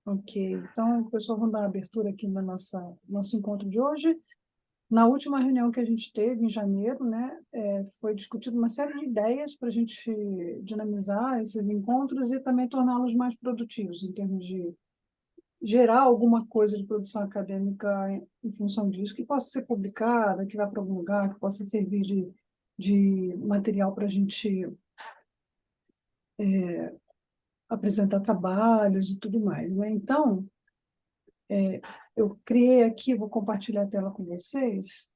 Ok, então, pessoal, vamos dar uma abertura aqui no nosso encontro de hoje. Na última reunião que a gente teve, em janeiro, né, foi discutido uma série de ideias para a gente dinamizar esses encontros e também torná-los mais produtivos, em termos de gerar alguma coisa de produção acadêmica em função disso, que possa ser publicada, que vá para algum lugar, que possa servir de material para a gente apresentar trabalhos e tudo mais, né? Então, eu criei aqui, vou compartilhar a tela com vocês,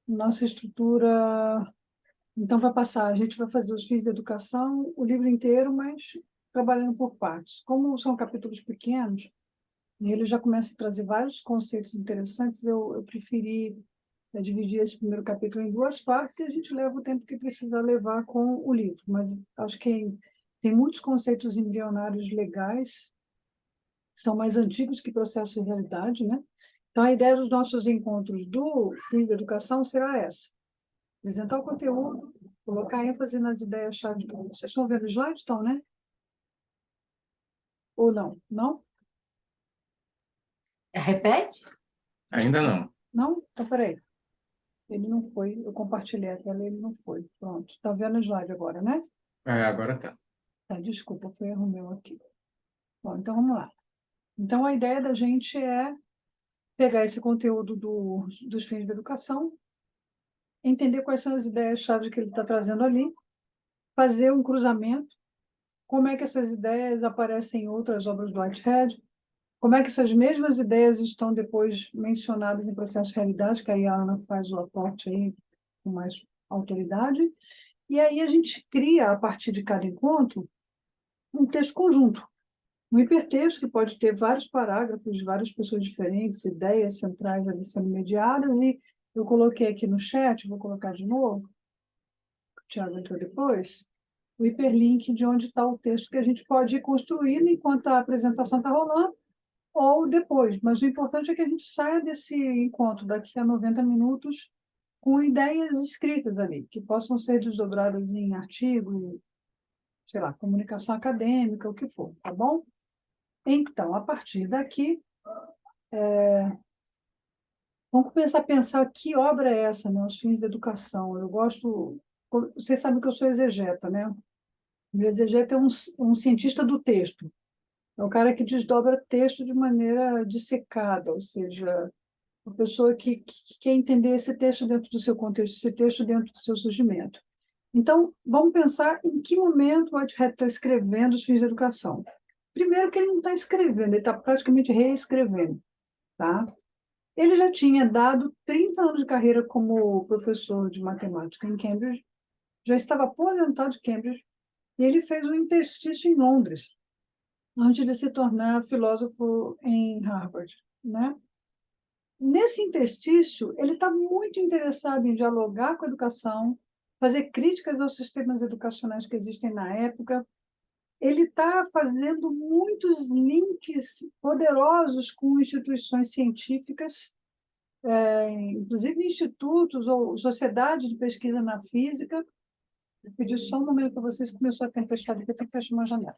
nossa estrutura. Então, vai passar, a gente vai fazer os fins da educação, o livro inteiro, mas trabalhando por partes. Como são capítulos pequenos, e ele já começa a trazer vários conceitos interessantes, eu preferi dividir esse primeiro capítulo em duas partes e a gente leva o tempo que precisa levar com o livro. Mas acho que tem muitos conceitos embrionários legais, são mais antigos que processo de realidade, né? Então, a ideia dos nossos encontros do fim da educação será essa: apresentar o conteúdo, colocar ênfase nas ideias-chave. Vocês estão vendo o slide, estão, né? Ou não? Não? Repete? Ainda não. Não? Então, peraí. Ele não foi, eu compartilhei a tela, ele não foi. Pronto, está vendo o slide agora, né? Agora tá. Tá, desculpa, foi erro meu aqui. Bom, então vamos lá. Então, a ideia da gente é pegar esse conteúdo dos fins da educação, entender quais são as ideias-chave que ele está trazendo ali, fazer um cruzamento, como é que essas ideias aparecem em outras obras do Whitehead, como é que essas mesmas ideias estão depois mencionadas em Processo de Realidade, que aí a Ana faz o aporte aí com mais autoridade, e aí a gente cria, a partir de cada encontro, um texto conjunto, um hipertexto que pode ter vários parágrafos de várias pessoas diferentes, ideias centrais ali sendo mediadas, e eu coloquei aqui no chat, vou colocar de novo, o Tiago entrou depois, o hiperlink de onde está o texto que a gente pode ir construindo enquanto a apresentação está rolando, ou depois. Mas o importante é que a gente saia desse encontro daqui a 90 minutos com ideias escritas ali, que possam ser desdobradas em artigo, sei lá, comunicação acadêmica, o que for, tá bom? Então, a partir daqui, vamos começar a pensar que obra é essa, né? Os fins da educação. Eu gosto... Vocês sabem que eu sou exegeta, né? O exegeta é um cientista do texto. É o cara que desdobra texto de maneira dissecada, ou seja, a pessoa que quer entender esse texto dentro do seu contexto, esse texto dentro do seu surgimento. Então, vamos pensar em que momento o Whitehead está escrevendo os fins da educação. Primeiro que ele não está escrevendo, ele está praticamente reescrevendo. Tá? Ele já tinha dado 30 anos de carreira como professor de matemática em Cambridge, já estava aposentado de Cambridge, e ele fez um interstício em Londres, antes de se tornar filósofo em Harvard, né? Nesse interstício, ele está muito interessado em dialogar com a educação, fazer críticas aos sistemas educacionais que existem na época. Ele está fazendo muitos links poderosos com instituições científicas, inclusive institutos ou sociedades de pesquisa na física. Vou pedir só um momento para vocês, começou a tempestade, que eu tenho que fechar uma janela.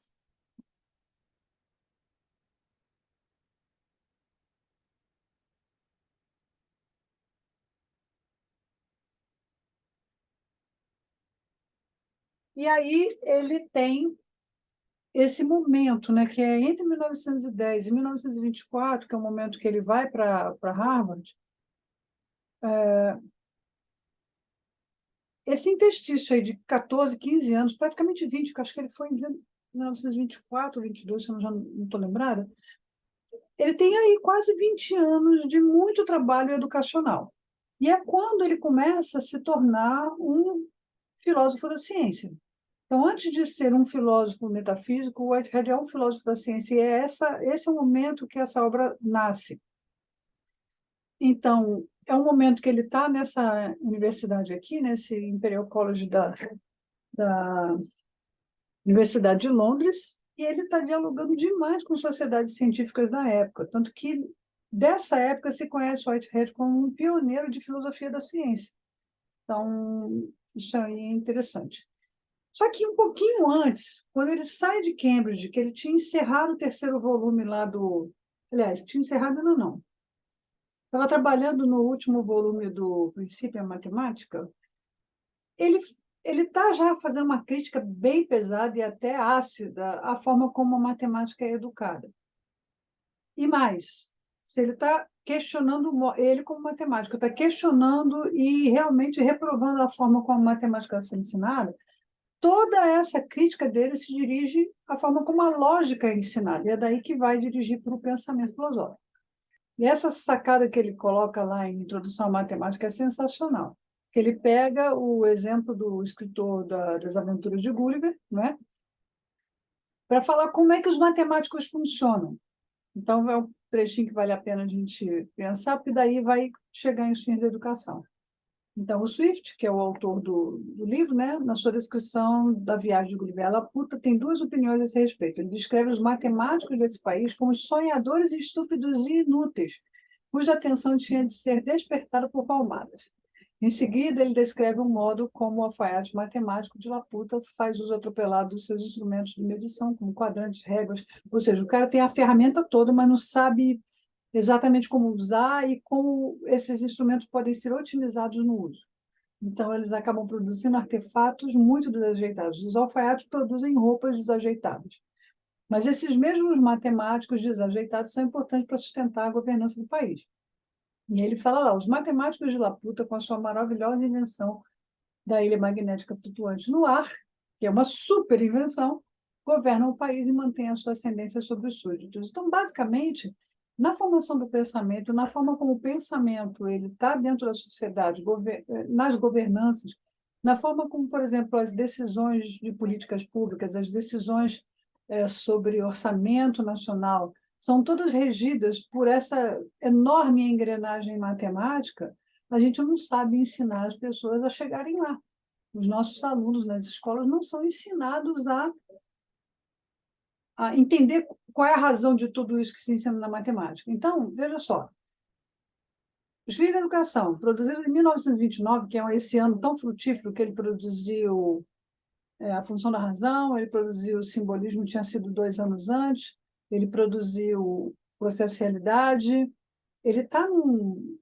E aí ele tem esse momento, né, que é entre 1910 e 1924, que é o momento que ele vai para Harvard. Esse interstício aí de 14, 15 anos, praticamente 20, que eu acho que ele foi em 1924, 22, se eu já não estou lembrada, ele tem aí quase 20 anos de muito trabalho educacional. E é quando ele começa a se tornar um filósofo da ciência. Então, antes de ser um filósofo metafísico, o Whitehead é um filósofo da ciência, e esse é o momento que essa obra nasce. Então, é um momento que ele está nessa universidade aqui, nesse Imperial College da Universidade de Londres, e ele está dialogando demais com sociedades científicas da época, tanto que dessa época se conhece Whitehead como um pioneiro de filosofia da ciência. Então, isso aí é interessante. Só que um pouquinho antes, quando ele sai de Cambridge, que ele tinha encerrado o terceiro volume lá do... Aliás, tinha encerrado ainda não. Estava trabalhando no último volume do Princípio à Matemática. Ele está já fazendo uma crítica bem pesada e até ácida à forma como a matemática é educada. E mais, se ele está questionando ele como matemático, está questionando e realmente reprovando a forma como a matemática está sendo ensinada, toda essa crítica dele se dirige à forma como a lógica é ensinada, e é daí que vai dirigir para o pensamento filosófico. E essa sacada que ele coloca lá em Introdução à Matemática é sensacional. Que ele pega o exemplo do escritor das Aventuras de Gulliver, né, para falar como é que os matemáticos funcionam. Então, é um trechinho que vale a pena a gente pensar, porque daí vai chegar em fins da educação. Então, o Swift, que é o autor do livro, né, na sua descrição da viagem de Gulliver à Laputa, tem duas opiniões a esse respeito. Ele descreve os matemáticos desse país como sonhadores estúpidos e inúteis, cuja atenção tinha de ser despertada por palmadas. Em seguida, ele descreve o modo como o alfaiate matemático de Laputa faz uso atropelado dos seus instrumentos de medição, como quadrantes, réguas, ou seja, o cara tem a ferramenta toda, mas não sabe exatamente como usar e como esses instrumentos podem ser otimizados no uso. Então, eles acabam produzindo artefatos muito desajeitados. Os alfaiates produzem roupas desajeitadas. Mas esses mesmos matemáticos desajeitados são importantes para sustentar a governança do país. E ele fala lá, os matemáticos de Laputa, com a sua maravilhosa invenção da ilha magnética flutuante no ar, que é uma super invenção, governam o país e mantêm a sua ascendência sobre os súditos. Então, basicamente, na formação do pensamento, na forma como o pensamento ele está dentro da sociedade, nas governanças, na forma como, por exemplo, as decisões de políticas públicas, as decisões sobre orçamento nacional, são todas regidas por essa enorme engrenagem matemática, a gente não sabe ensinar as pessoas a chegarem lá. Os nossos alunos nas escolas não são ensinados a entender qual é a razão de tudo isso que se ensina na matemática. Então, veja só, os Filhos da Educação, produzido em 1929, que é esse ano tão frutífero que ele produziu A Função da Razão, ele produziu o Simbolismo, tinha sido 2 anos antes, ele produziu o Processo de Realidade, ele está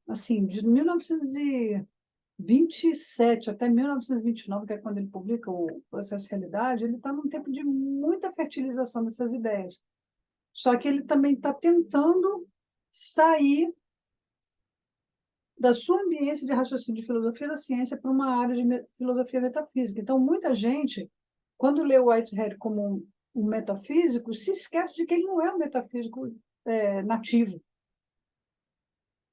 assim, de 1927 até 1929, que é quando ele publica o Processo de Realidade, ele está num tempo de muita fertilização dessas ideias. Só que ele também está tentando sair da sua ambiência de raciocínio de filosofia da ciência para uma área de filosofia metafísica. Então, muita gente, quando lê o Whitehead como um metafísico, se esquece de que ele não é um metafísico nativo.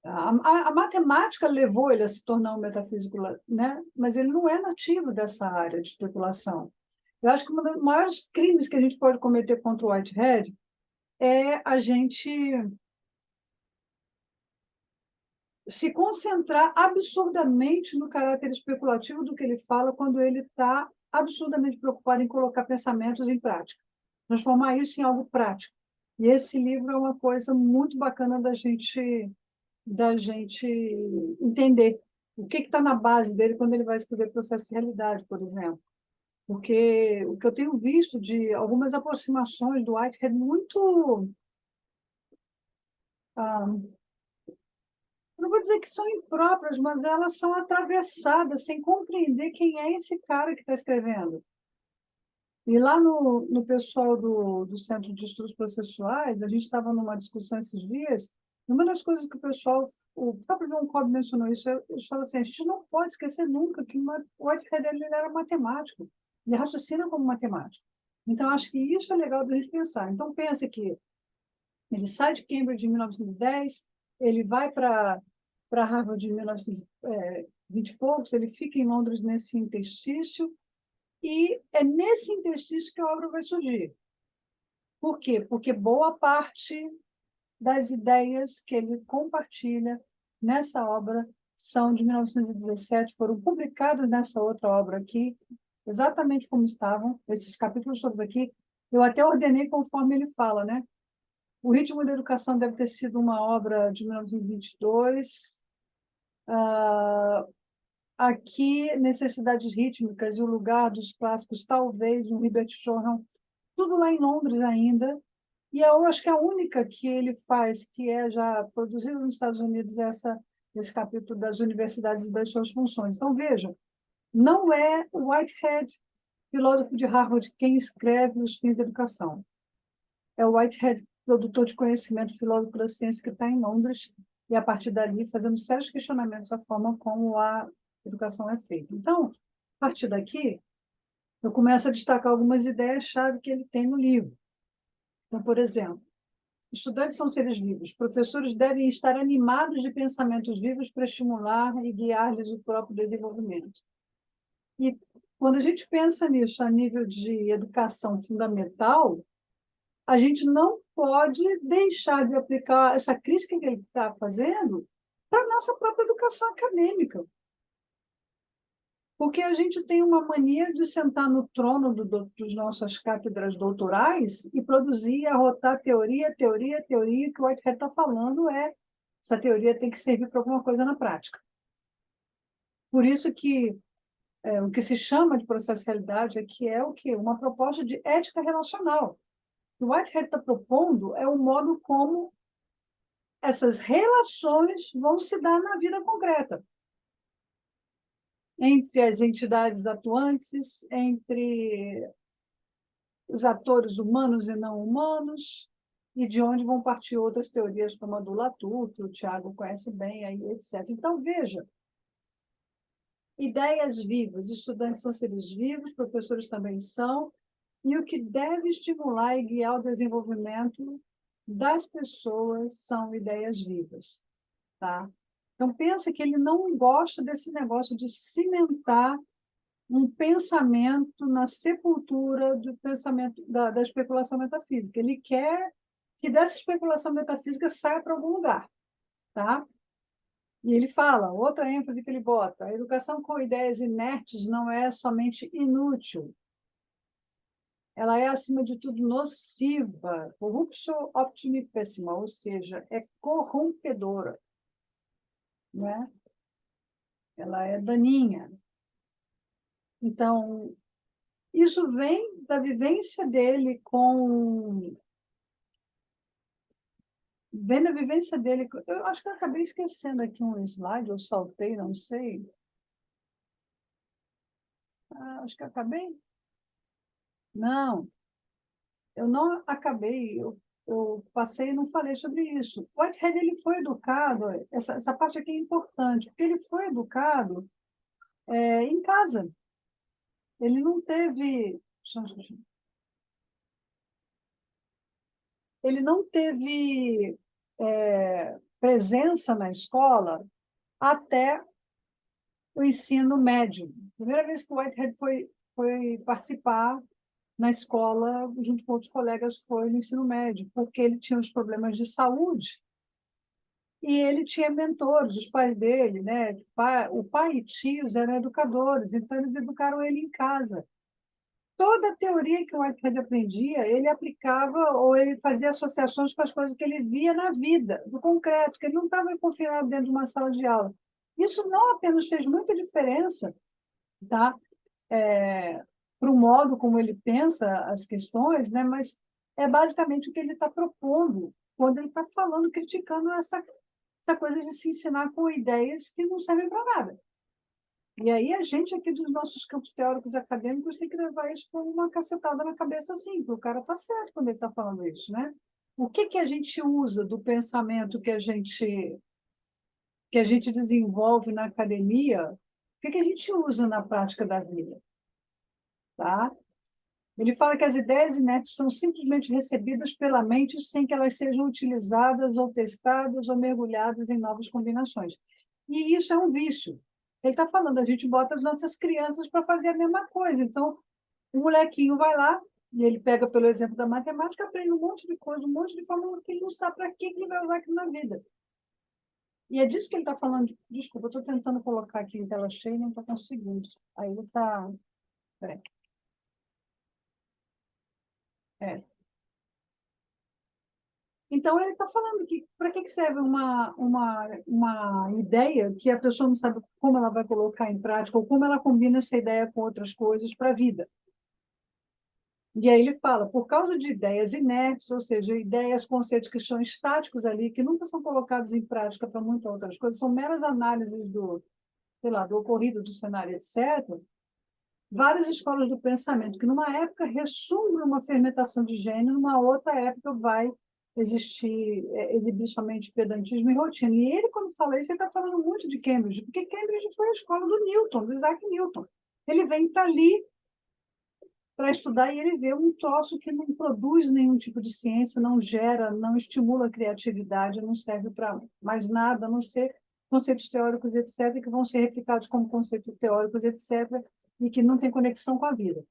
A matemática levou ele a se tornar um metafísico, né? Mas ele não é nativo dessa área de especulação. Eu acho que um dos maiores crimes que a gente pode cometer contra o Whitehead é a gente se concentrar absurdamente no caráter especulativo do que ele fala quando ele está absurdamente preocupado em colocar pensamentos em prática, transformar isso em algo prático. E esse livro é uma coisa muito bacana da gente entender o que está na base dele quando ele vai escrever Processo de Realidade, por exemplo. Porque o que eu tenho visto de algumas aproximações do Whitehead muito... Ah, não vou dizer que são impróprias, mas elas são atravessadas sem compreender quem é esse cara que está escrevendo. E lá no pessoal do Centro de Estudos Processuais, a gente estava numa discussão esses dias, e uma das coisas que o pessoal, o próprio John Cobb mencionou isso, eles falam assim, a gente não pode esquecer nunca que o Whitehead ele era matemático, ele raciocina como matemático. Então, acho que isso é legal da gente pensar. Então, pensa que ele sai de Cambridge em 1910, ele vai para Harvard em 1920 e poucos, ele fica em Londres nesse interstício, e é nesse interstício que a obra vai surgir. Por quê? Porque boa parte das ideias que ele compartilha nessa obra são de 1917, foram publicadas nessa outra obra aqui, exatamente como estavam, esses capítulos todos aqui. Eu até ordenei conforme ele fala, né? O Ritmo da Educação deve ter sido uma obra de 1922, aqui, necessidades rítmicas e o lugar dos clássicos, talvez, um Herbert Stroheim, tudo lá em Londres ainda. E eu acho que a única que ele faz, que é já produzida nos Estados Unidos, é esse capítulo das universidades e das suas funções. Então, vejam, não é o Whitehead, filósofo de Harvard, quem escreve Os Fins da Educação. É o Whitehead, produtor de conhecimento, filósofo da ciência, que está em Londres, e a partir dali fazendo sérios questionamentos da forma como a educação é feita. Então, a partir daqui, eu começo a destacar algumas ideias-chave que ele tem no livro. Então, por exemplo, estudantes são seres vivos. Professores devem estar animados de pensamentos vivos para estimular e guiar-lhes o próprio desenvolvimento. E quando a gente pensa nisso a nível de educação fundamental, a gente não pode deixar de aplicar essa crítica que ele está fazendo para a nossa própria educação acadêmica. Porque a gente tem uma mania de sentar no trono dos nossas cátedras doutorais e produzir e arrotar teoria, teoria, teoria, que o Whitehead está falando essa teoria tem que servir para alguma coisa na prática. Por isso que o que se chama de processualidade aqui é o quê? Uma proposta de ética relacional. O que o Whitehead está propondo é o modo como essas relações vão se dar na vida concreta, entre as entidades atuantes, entre os atores humanos e não humanos, e de onde vão partir outras teorias, como a do Latour, que o Tiago conhece bem, aí, etc. Então, veja, ideias vivas, estudantes são seres vivos, professores também são, e o que deve estimular e guiar o desenvolvimento das pessoas são ideias vivas, tá? Então, pensa que ele não gosta desse negócio de cimentar um pensamento na sepultura do pensamento da especulação metafísica. Ele quer que dessa especulação metafísica saia para algum lugar, tá? E ele fala, outra ênfase que ele bota, a educação com ideias inertes não é somente inútil, ela é, acima de tudo, nociva, corruptio optimi pessima, ou seja, é corrompedora, né? Ela é daninha. Então, isso vem da vivência dele com... Vem da vivência dele... Eu acho que eu acabei esquecendo aqui um slide, eu saltei, não sei. Acho que eu acabei. Não, eu não acabei. Eu passei e não falei sobre isso. Whitehead, ele foi educado, essa parte aqui é importante, porque ele foi educado em casa. Ele não teve... Ele não teve presença na escola até o ensino médio. Primeira vez que o Whitehead foi participar na escola, junto com outros colegas, foi no ensino médio, porque ele tinha os problemas de saúde e ele tinha mentores, os pais dele, né? O pai e tios eram educadores, então eles educaram ele em casa. Toda a teoria que o Whitehead aprendia, ele aplicava ou ele fazia associações com as coisas que ele via na vida, do concreto, que ele não estava confinado dentro de uma sala de aula. Isso não apenas fez muita diferença, tá? Para o modo como ele pensa as questões, né? Mas é basicamente o que ele está propondo quando ele está falando, criticando essa coisa de se ensinar com ideias que não servem para nada. E aí a gente aqui dos nossos campos teóricos e acadêmicos tem que levar isso com uma cacetada na cabeça assim, porque o cara está certo quando ele está falando isso, né? O que a gente usa do pensamento que a gente desenvolve na academia, o que a gente usa na prática da vida, tá? Ele fala que as ideias inertes são simplesmente recebidas pela mente sem que elas sejam utilizadas ou testadas ou mergulhadas em novas combinações. E isso é um vício. Ele está falando, a gente bota as nossas crianças para fazer a mesma coisa. Então, o molequinho vai lá, e ele pega pelo exemplo da matemática, aprende um monte de coisa, um monte de fórmula que ele não sabe para que ele vai usar aquilo na vida. E é disso que ele está falando. Desculpa, eu estou tentando colocar aqui em tela cheia e não estou conseguindo. Aí ele está... Peraí. É. Então, ele está falando que para que serve uma ideia que a pessoa não sabe como ela vai colocar em prática ou como ela combina essa ideia com outras coisas para a vida. E aí ele fala, por causa de ideias inertes, ou seja, ideias, conceitos que são estáticos ali, que nunca são colocados em prática para muitas outras coisas, são meras análises do, sei lá, do ocorrido, do cenário, etc., várias escolas do pensamento, que numa época ressumem uma fermentação de gênio, numa outra época vai existir, exibir somente pedantismo e rotina. E ele, quando fala isso, ele está falando muito de Cambridge, porque Cambridge foi a escola do Newton, do Isaac Newton. Ele vem para ali para estudar e ele vê um troço que não produz nenhum tipo de ciência, não gera, não estimula a criatividade, não serve para mais nada, a não ser conceitos teóricos, etc., que vão ser replicados como conceitos teóricos, etc., e que não tem conexão com a vida.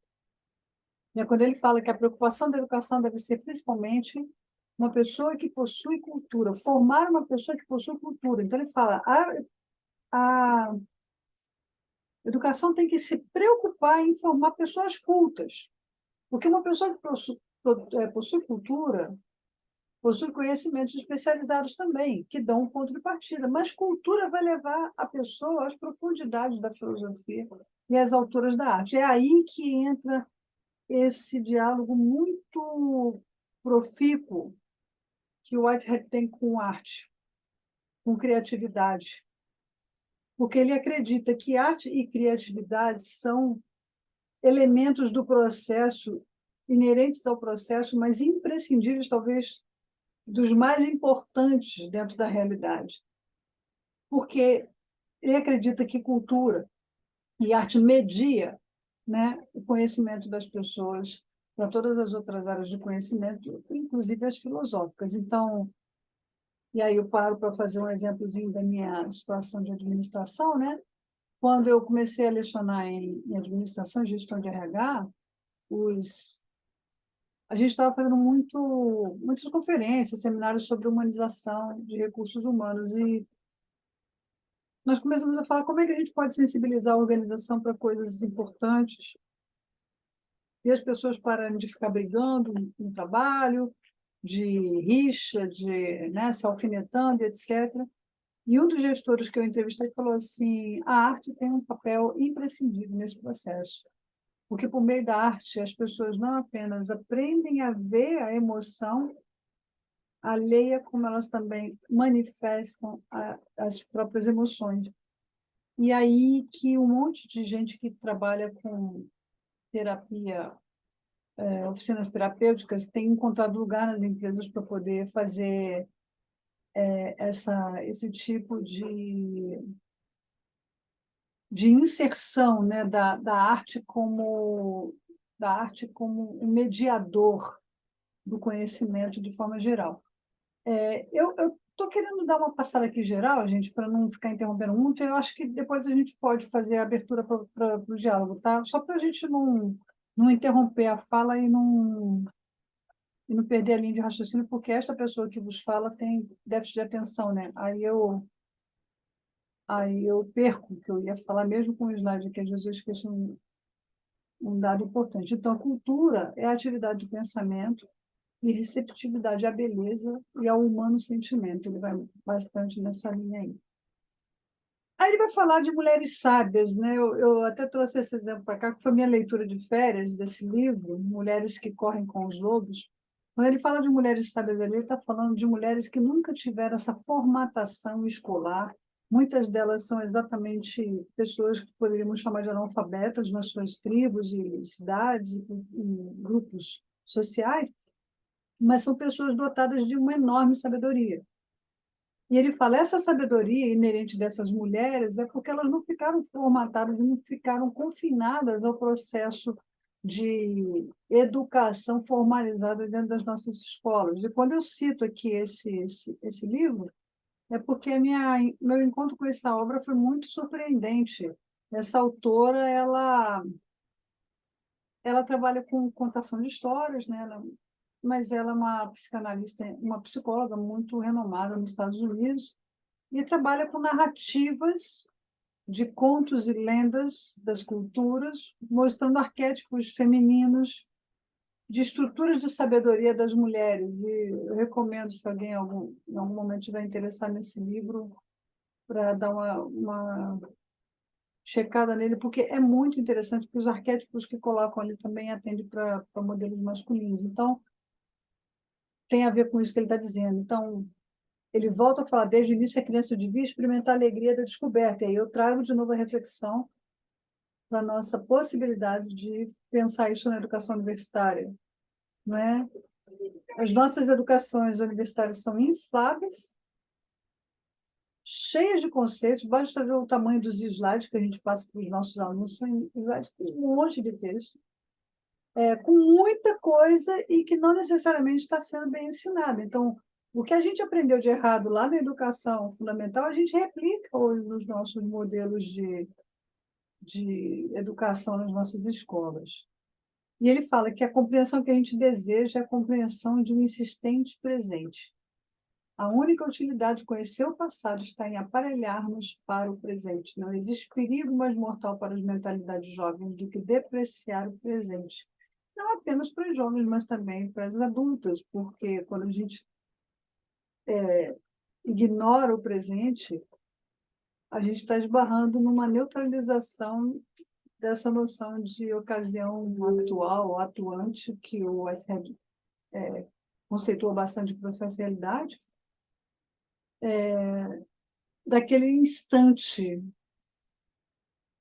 E é quando ele fala que a preocupação da educação deve ser principalmente uma pessoa que possui cultura, formar uma pessoa que possui cultura. Então, ele fala, a educação tem que se preocupar em formar pessoas cultas, porque uma pessoa que possui cultura, possui conhecimentos especializados também, que dão um ponto de partida, mas cultura vai levar a pessoa às profundidades da filosofia e às alturas da arte. É aí que entra esse diálogo muito profícuo que o Whitehead tem com arte, com criatividade, porque ele acredita que arte e criatividade são elementos do processo, inerentes ao processo, mas imprescindíveis, talvez, dos mais importantes dentro da realidade. Porque ele acredita que cultura e arte media, né, o conhecimento das pessoas para todas as outras áreas de conhecimento, inclusive as filosóficas. Então, e aí eu paro para fazer um exemplozinho da minha situação de administração, né? Quando eu comecei a lecionar em administração e gestão de RH, a gente estava fazendo muitas conferências, seminários sobre humanização de recursos humanos, e nós começamos a falar como é que a gente pode sensibilizar a organização para coisas importantes e as pessoas pararem de ficar brigando no trabalho, de rixa, de, né, se alfinetando, etc. E um dos gestores que eu entrevistei falou assim, a arte tem um papel imprescindível nesse processo, porque por meio da arte as pessoas não apenas aprendem a ver a emoção alheia, como elas também manifestam as próprias emoções. E aí que um monte de gente que trabalha com terapia, oficinas terapêuticas, tem encontrado lugar nas empresas para poder fazer esse tipo de inserção, né, da arte como um mediador do conhecimento de forma geral. Eu estou querendo dar uma passada aqui geral, gente, para não ficar interrompendo muito. Eu acho que depois a gente pode fazer a abertura para o diálogo, tá? Só para a gente não interromper a fala e não perder a linha de raciocínio, porque esta pessoa que vos fala tem déficit de atenção, né? Aí eu perco o que eu ia falar, mesmo com o slide, que às vezes eu esqueço um dado importante. Então, cultura é a atividade de pensamento e receptividade à beleza e ao humano sentimento. Ele vai bastante nessa linha aí. Aí ele vai falar de mulheres sábias, né? Eu até trouxe esse exemplo para cá, que foi minha leitura de férias desse livro, Mulheres que Correm com os Lobos. Quando ele fala de mulheres sábias ali, ele está falando de mulheres que nunca tiveram essa formatação escolar. Muitas delas são exatamente pessoas que poderíamos chamar de analfabetas nas suas tribos e cidades e grupos sociais, mas são pessoas dotadas de uma enorme sabedoria. E ele fala, essa sabedoria inerente dessas mulheres é porque elas não ficaram formatadas e não ficaram confinadas ao processo de educação formalizada dentro das nossas escolas. E quando eu cito aqui esse livro, é porque meu encontro com essa obra foi muito surpreendente. Essa autora, ela trabalha com contação de histórias, né? Mas ela é uma psicanalista, uma psicóloga muito renomada nos Estados Unidos, e trabalha com narrativas de contos e lendas das culturas, mostrando arquétipos femininos de estruturas de sabedoria das mulheres. E eu recomendo, se alguém em algum momento estiver interessado nesse livro, para dar uma checada nele, porque é muito interessante, porque os arquétipos que colocam ali também atendem para modelos masculinos. Então, tem a ver com isso que ele está dizendo. Então, ele volta a falar, desde o início a criança devia experimentar a alegria da descoberta. E aí eu trago de novo a reflexão para a nossa possibilidade de pensar isso na educação universitária, não é? As nossas educações universitárias são infláveis, cheias de conceitos, basta ver o tamanho dos slides que a gente passa para os nossos alunos, são slides com um monte de texto, com muita coisa e que não necessariamente está sendo bem ensinada. Então, o que a gente aprendeu de errado lá na educação fundamental, a gente replica hoje nos nossos modelos de educação nas nossas escolas. E ele fala que a compreensão que a gente deseja é a compreensão de um insistente presente. A única utilidade de conhecer o passado está em aparelhar-nos para o presente. Não existe perigo mais mortal para as mentalidades jovens do que depreciar o presente. Não apenas para os jovens, mas também para as adultas, porque quando a gente ignora o presente, a gente está esbarrando numa neutralização dessa noção de ocasião atual, ou atuante, que o Whitehead conceitua bastante de processualidade, daquele instante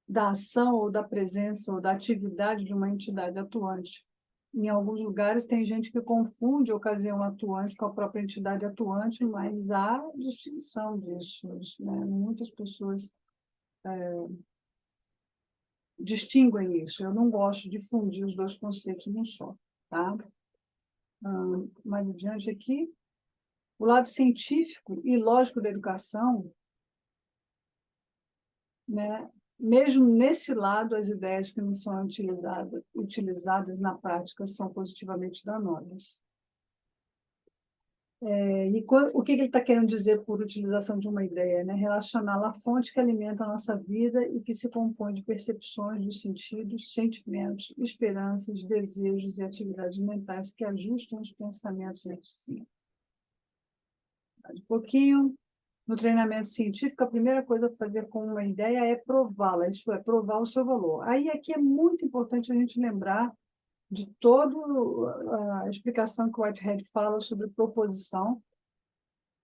da ação ou da presença ou da atividade de uma entidade atuante. Em alguns lugares tem gente que confunde a ocasião atuante com a própria entidade atuante, mas há distinção disso, né? Muitas pessoas distinguem isso. Eu não gosto de fundir os dois conceitos num só, tá? Mais adiante aqui, o lado científico e lógico da educação, né? Mesmo nesse lado, as ideias que não são utilizadas na prática são positivamente danosas. O que ele está querendo dizer por utilização de uma ideia? Né? Relacioná-la à fonte que alimenta a nossa vida e que se compõe de percepções dos sentidos, sentimentos, esperanças, desejos e atividades mentais que ajustam os pensamentos entre si. Um pouquinho. No treinamento científico, a primeira coisa a fazer com uma ideia é prová-la, isso é, provar o seu valor. Aí aqui é muito importante a gente lembrar de toda a explicação que o Whitehead fala sobre proposição,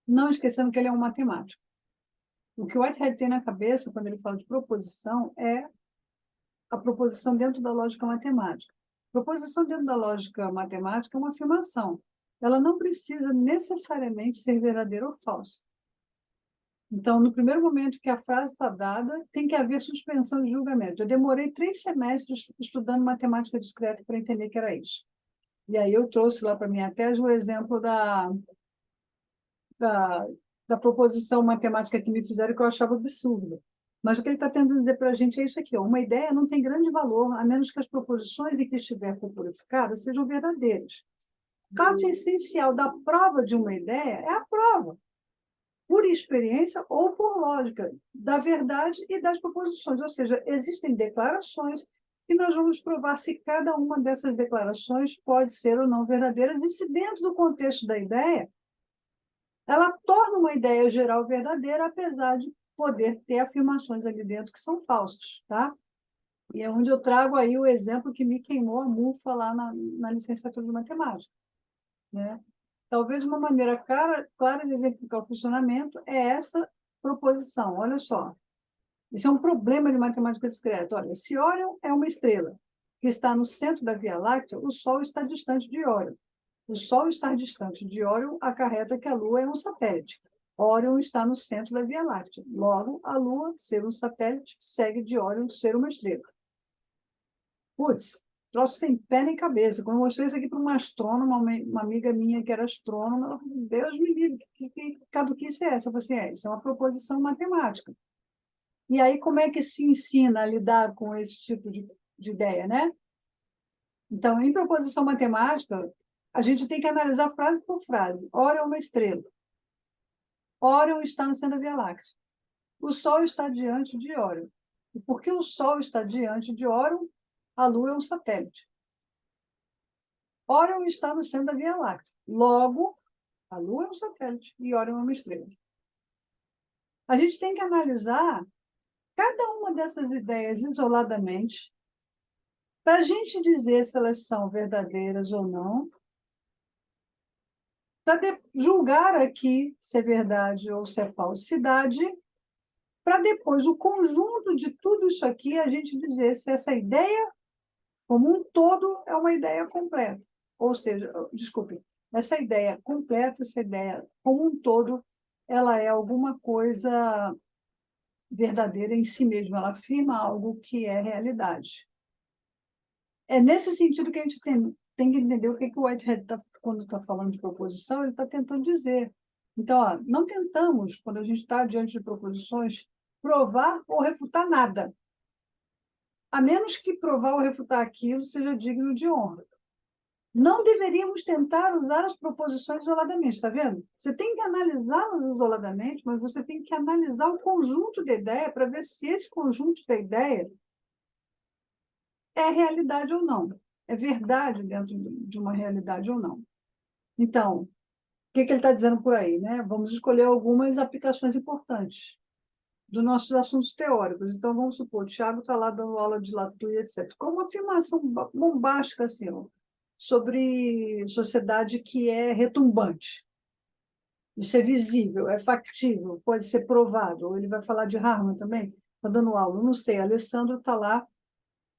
não esquecendo que ele é um matemático. O que o Whitehead tem na cabeça, quando ele fala de proposição, é a proposição dentro da lógica matemática. Proposição dentro da lógica matemática é uma afirmação. Ela não precisa necessariamente ser verdadeira ou falsa. Então, no primeiro momento que a frase está dada, tem que haver suspensão de julgamento. Eu demorei 3 semestres estudando matemática discreta para entender que era isso. E aí eu trouxe lá para a minha tese o exemplo da, da proposição matemática que me fizeram que eu achava absurda. Mas o que ele está tentando dizer para a gente é isso aqui: ó, uma ideia não tem grande valor, a menos que as proposições de que estiver purificadas sejam verdadeiras. Parte essencial da prova de uma ideia é a prova, por experiência ou por lógica, da verdade e das proposições. Ou seja, existem declarações e nós vamos provar se cada uma dessas declarações pode ser ou não verdadeiras e se dentro do contexto da ideia, ela torna uma ideia geral verdadeira, apesar de poder ter afirmações ali dentro que são falsas, tá? E é onde eu trago aí o exemplo que me queimou a mufa lá na licenciatura de matemática, né? Talvez uma maneira clara de exemplificar o funcionamento é essa proposição. Olha só, isso é um problema de matemática discreta. Olha, se Órion é uma estrela que está no centro da Via Láctea, o Sol está distante de Órion. O Sol estar distante de Órion acarreta que a Lua é um satélite. Órion está no centro da Via Láctea. Logo, a Lua, ser um satélite, segue de Órion ser uma estrela. Putz, troço sem pé nem cabeça. Quando eu mostrei isso aqui para uma astrônoma, uma amiga minha que era astrônoma, ela falou: Deus me livre, que caduquice é essa? Eu falei assim: isso é uma proposição matemática. E aí, como é que se ensina a lidar com esse tipo de ideia, né? Então, em proposição matemática, a gente tem que analisar frase por frase. Órion é uma estrela. Órion está no centro da Via Láctea. O Sol está diante de Órion. E porque o Sol está diante de Órion, a Lua é um satélite. Órion está no centro da Via Láctea. Logo, a Lua é um satélite e Órion é uma estrela. A gente tem que analisar cada uma dessas ideias isoladamente para a gente dizer se elas são verdadeiras ou não, para julgar aqui se é verdade ou se é falsidade, para depois o conjunto de tudo isso aqui a gente dizer se essa ideia como um todo é uma ideia completa. Ou seja, desculpe, essa ideia completa, essa ideia como um todo, ela é alguma coisa verdadeira em si mesma, ela afirma algo que é realidade. É nesse sentido que a gente tem que entender o que o Whitehead, quando está falando de proposição, ele está tentando dizer. Então, ó, não tentamos, quando a gente está diante de proposições, provar ou refutar nada, a menos que provar ou refutar aquilo seja digno de honra. Não deveríamos tentar usar as proposições isoladamente, está vendo? Você tem que analisá-las isoladamente, mas você tem que analisar o conjunto da ideia para ver se esse conjunto da ideia é realidade ou não, é verdade dentro de uma realidade ou não. Então, o que ele está dizendo por aí, né? Vamos escolher algumas aplicações importantes dos nossos assuntos teóricos. Então, vamos supor, o Thiago está lá dando aula de Latour, etc. Com uma afirmação bombástica assim, ó, sobre sociedade que é retumbante. Isso é visível, é factível, pode ser provado. Ou ele vai falar de Harman também, está dando aula, não sei. Alessandro está lá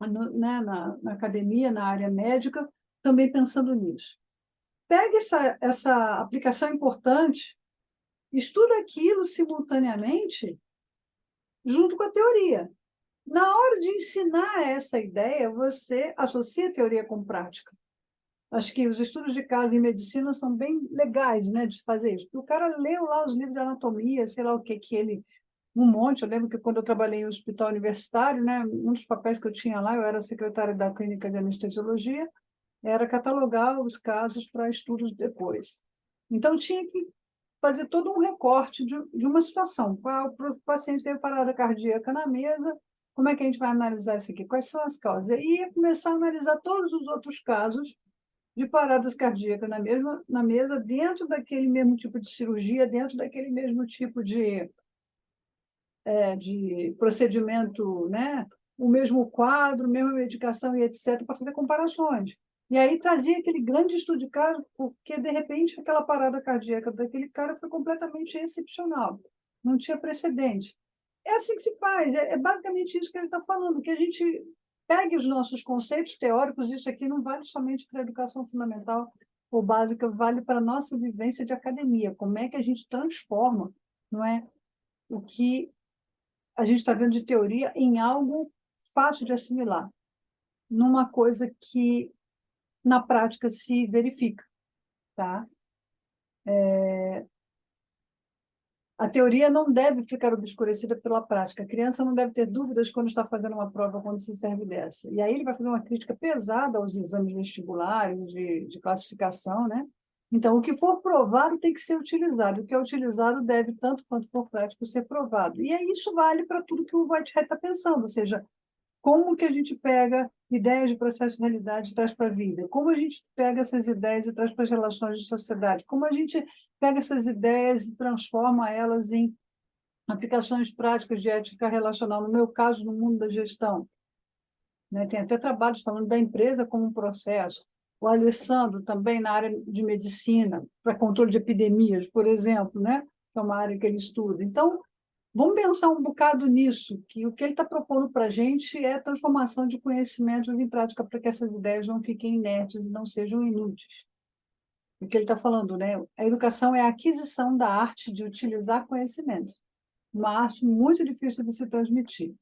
né, na academia, na área médica, também pensando nisso. Pegue essa aplicação importante, estuda aquilo simultaneamente junto com a teoria. Na hora de ensinar essa ideia, você associa a teoria com prática. Acho que os estudos de caso em medicina são bem legais, né, de fazer isso. Porque o cara leu lá os livros de anatomia, sei lá o que ele... Um monte. Eu lembro que quando eu trabalhei em hospital universitário, né, um dos papéis que eu tinha lá, eu era secretária da clínica de anestesiologia, era catalogar os casos para estudos depois. Então, tinha que fazer todo um recorte de uma situação. O paciente teve parada cardíaca na mesa, como é que a gente vai analisar isso aqui? Quais são as causas? E ia começar a analisar todos os outros casos de paradas cardíacas na mesa, dentro daquele mesmo tipo de cirurgia, dentro daquele mesmo tipo de procedimento, né? O mesmo quadro, mesma medicação e etc., para fazer comparações. E aí trazia aquele grande estudo de caso, porque, de repente, aquela parada cardíaca daquele cara foi completamente excepcional, não tinha precedente. É assim que se faz, é basicamente isso que ele está falando, que a gente pegue os nossos conceitos teóricos, isso aqui não vale somente para a educação fundamental ou básica, vale para a nossa vivência de academia, como é que a gente transforma, não é, o que a gente está vendo de teoria em algo fácil de assimilar, numa coisa que na prática se verifica, tá? A teoria não deve ficar obscurecida pela prática. A criança não deve ter dúvidas quando está fazendo uma prova, quando se serve dessa. E aí ele vai fazer uma crítica pesada aos exames vestibulares, de classificação, né? Então, o que for provado tem que ser utilizado. O que é utilizado deve, tanto quanto for prático, ser provado. E aí isso vale para tudo que o Whitehead está pensando, ou seja, como que a gente pega ideias de processo de realidade e traz para a vida? Como a gente pega essas ideias e traz para as relações de sociedade? Como a gente pega essas ideias e transforma elas em aplicações práticas de ética relacional? No meu caso, no mundo da gestão, né? Tem até trabalhos falando da empresa como um processo. O Alessandro também na área de medicina, para controle de epidemias, por exemplo, né? Que é uma área que ele estuda. Então, vamos pensar um bocado nisso, que o que ele está propondo para a gente é a transformação de conhecimentos em prática para que essas ideias não fiquem inertes e não sejam inúteis. O que ele está falando, né? A educação é a aquisição da arte de utilizar conhecimento, uma arte muito difícil de se transmitir.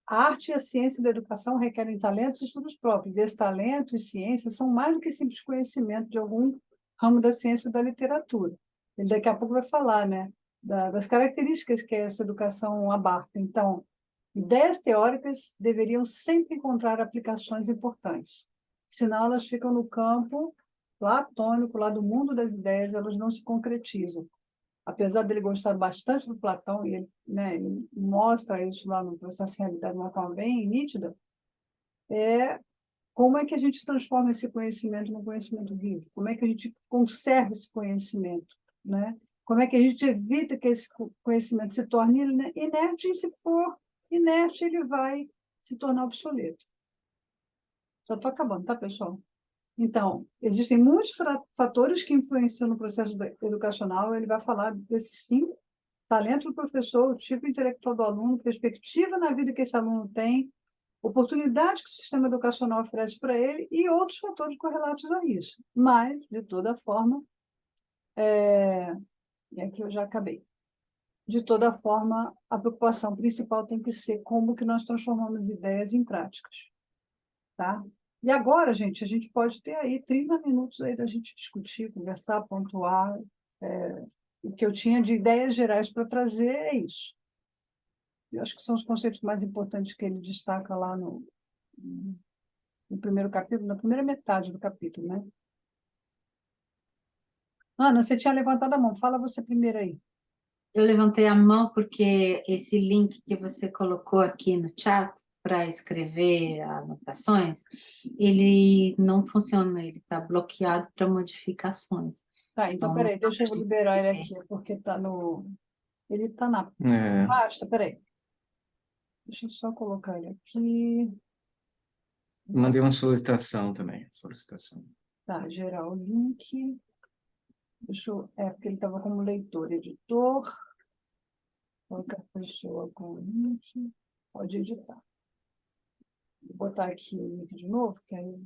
A arte e a ciência da educação requerem talentos e estudos próprios. Esse talento e ciência são mais do que simples conhecimento de algum ramo da ciência ou da literatura. Ele daqui a pouco vai falar, né, das características que essa educação abarca. Então, ideias teóricas deveriam sempre encontrar aplicações importantes, senão elas ficam no campo platônico, lá do mundo das ideias, elas não se concretizam. Apesar dele gostar bastante do Platão, e ele, né, ele mostra isso lá no Processo de Realidade de uma forma bem nítida, como é que a gente transforma esse conhecimento num conhecimento vivo? Como é que a gente conserva esse conhecimento, né? Como é que a gente evita que esse conhecimento se torne inerte, e se for inerte, ele vai se tornar obsoleto. Já estou acabando, tá, pessoal? Então, existem muitos fatores que influenciam no processo educacional. Ele vai falar desses cinco: talento do professor, o tipo intelectual do aluno, perspectiva na vida que esse aluno tem, oportunidade que o sistema educacional oferece para ele e outros fatores correlatos a isso. Mas, de toda forma, e aqui eu já acabei. De toda forma, a preocupação principal tem que ser como que nós transformamos ideias em práticas, tá? E agora, gente, a gente pode ter aí 30 minutos aí da gente discutir, conversar, pontuar. O que eu tinha de ideias gerais para trazer é isso. Eu acho que são os conceitos mais importantes que ele destaca lá no primeiro capítulo, na primeira metade do capítulo, né? Ana, você tinha levantado a mão. Fala você primeiro aí. Eu levantei a mão porque esse link que você colocou aqui no chat para escrever anotações, ele não funciona, ele está bloqueado para modificações. Tá, então, Então, não peraí, dá deixa para eu gente liberar ele escrever. aqui, porque tá no... Ele está na É, pasta, peraí. Deixa eu só colocar ele aqui. mandei uma solicitação também. Solicitação. Tá, gerar o link. Deixa eu... É, porque ele estava como leitor, editor. Colocar a pessoa com o link. Pode editar. Vou botar aqui o link de novo, que aí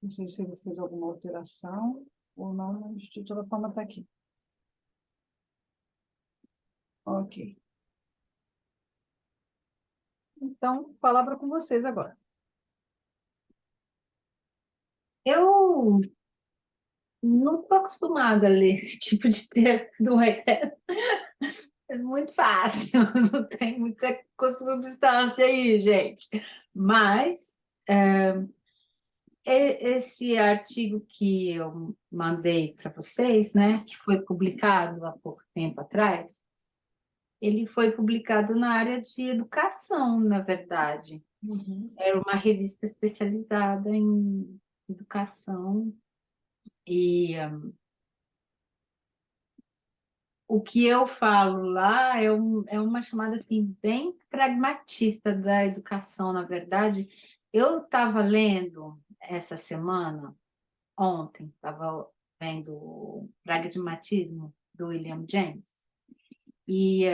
não sei se ele fez alguma alteração ou não, mas de toda forma está aqui. Ok. Então, palavra com vocês agora. Eu não estou acostumada a ler esse tipo de texto, não é? É muito fácil, não tem muita substância aí, gente. Mas esse artigo que eu mandei para vocês, né, que foi publicado há pouco tempo atrás, ele foi publicado na área de educação, na verdade. Era uma revista especializada em educação e o que eu falo lá é uma chamada assim, bem pragmatista da educação, na verdade. Eu estava lendo essa semana, ontem, estava vendo o Pragmatismo, do William James, e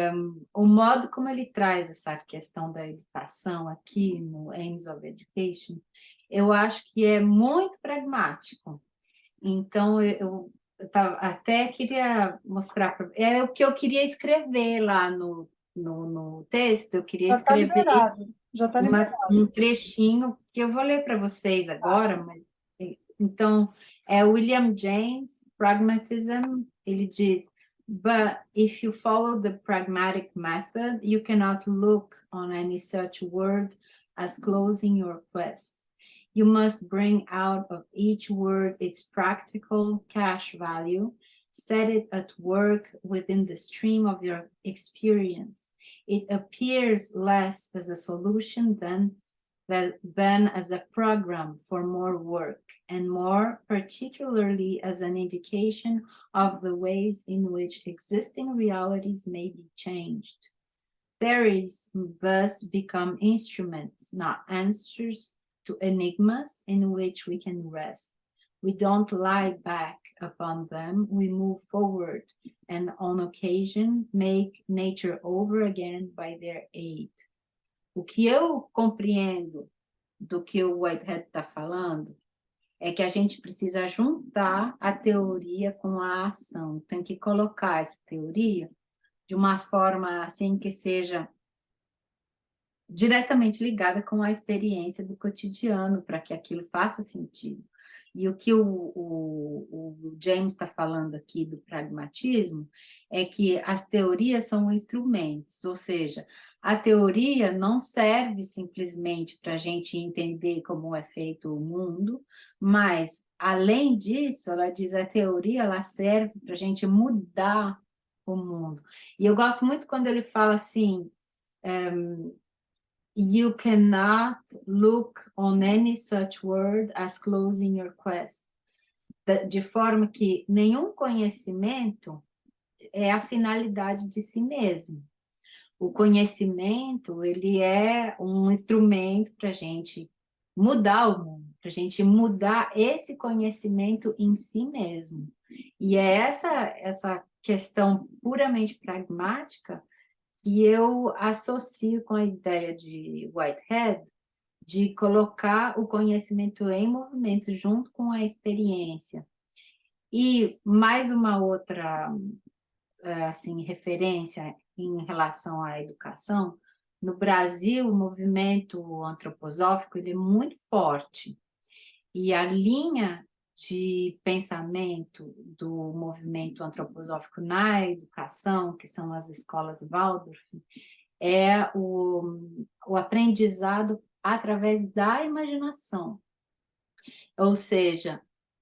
o modo como ele traz essa questão da educação aqui no Aims of Education, eu acho que é muito pragmático. Então, até queria mostrar, é o que eu queria escrever lá no texto, eu queria Já está escrever liberado. Já está liberado. um trechinho que eu vou ler para vocês agora, mas, então, é William James, Pragmatism, ele diz, but if you follow the pragmatic method, you cannot look on any such word as closing your quest. You must bring out of each word its practical cash value, set it at work within the stream of your experience. It appears less as a solution than as a program for more work, and more particularly as an indication of the ways in which existing realities may be changed. Theories thus become instruments, not answers to enigmas in which we can rest. We don't lie back upon them, we move forward, and on occasion make nature over again by their aid. O que eu compreendo do que o Whitehead está falando é que a gente precisa juntar a teoria com a ação. Tem que colocar essa teoria de uma forma assim que seja diretamente ligada com a experiência do cotidiano, para que aquilo faça sentido. E o que o James está falando aqui do pragmatismo é que as teorias são instrumentos, ou seja, a teoria não serve simplesmente para a gente entender como é feito o mundo, mas, além disso, ela diz a teoria ela serve para a gente mudar o mundo. E eu gosto muito quando ele fala assim, You cannot look on any such word as closing your quest. De forma que nenhum conhecimento é a finalidade de si mesmo. O conhecimento, ele é um instrumento para a gente mudar o mundo, para a gente mudar esse conhecimento em si mesmo. E é essa questão puramente pragmática que eu associo com a ideia de Whitehead, de colocar o conhecimento em movimento junto com a experiência. E mais uma outra assim, referência em relação à educação, no Brasil, o movimento antroposófico ele é muito forte. E a linha de pensamento do movimento antroposófico na educação, que são as escolas Waldorf, é o aprendizado através da imaginação. Ou seja,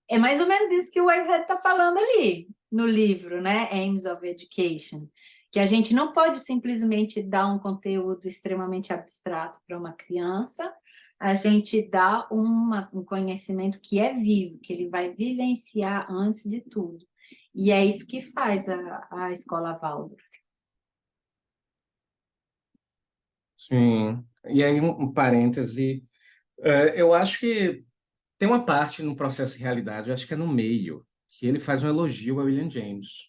é mais ou menos isso que o Whitehead está falando ali no livro, né? Aims of Education, que a gente não pode simplesmente dar um conteúdo extremamente abstrato para uma criança, a gente dá um conhecimento que é vivo, que ele vai vivenciar antes de tudo. E é isso que faz a escola Waldorf. Sim. E aí, um parêntese. Eu acho que tem uma parte no processo de realidade, eu acho que é no meio, que ele faz um elogio a William James.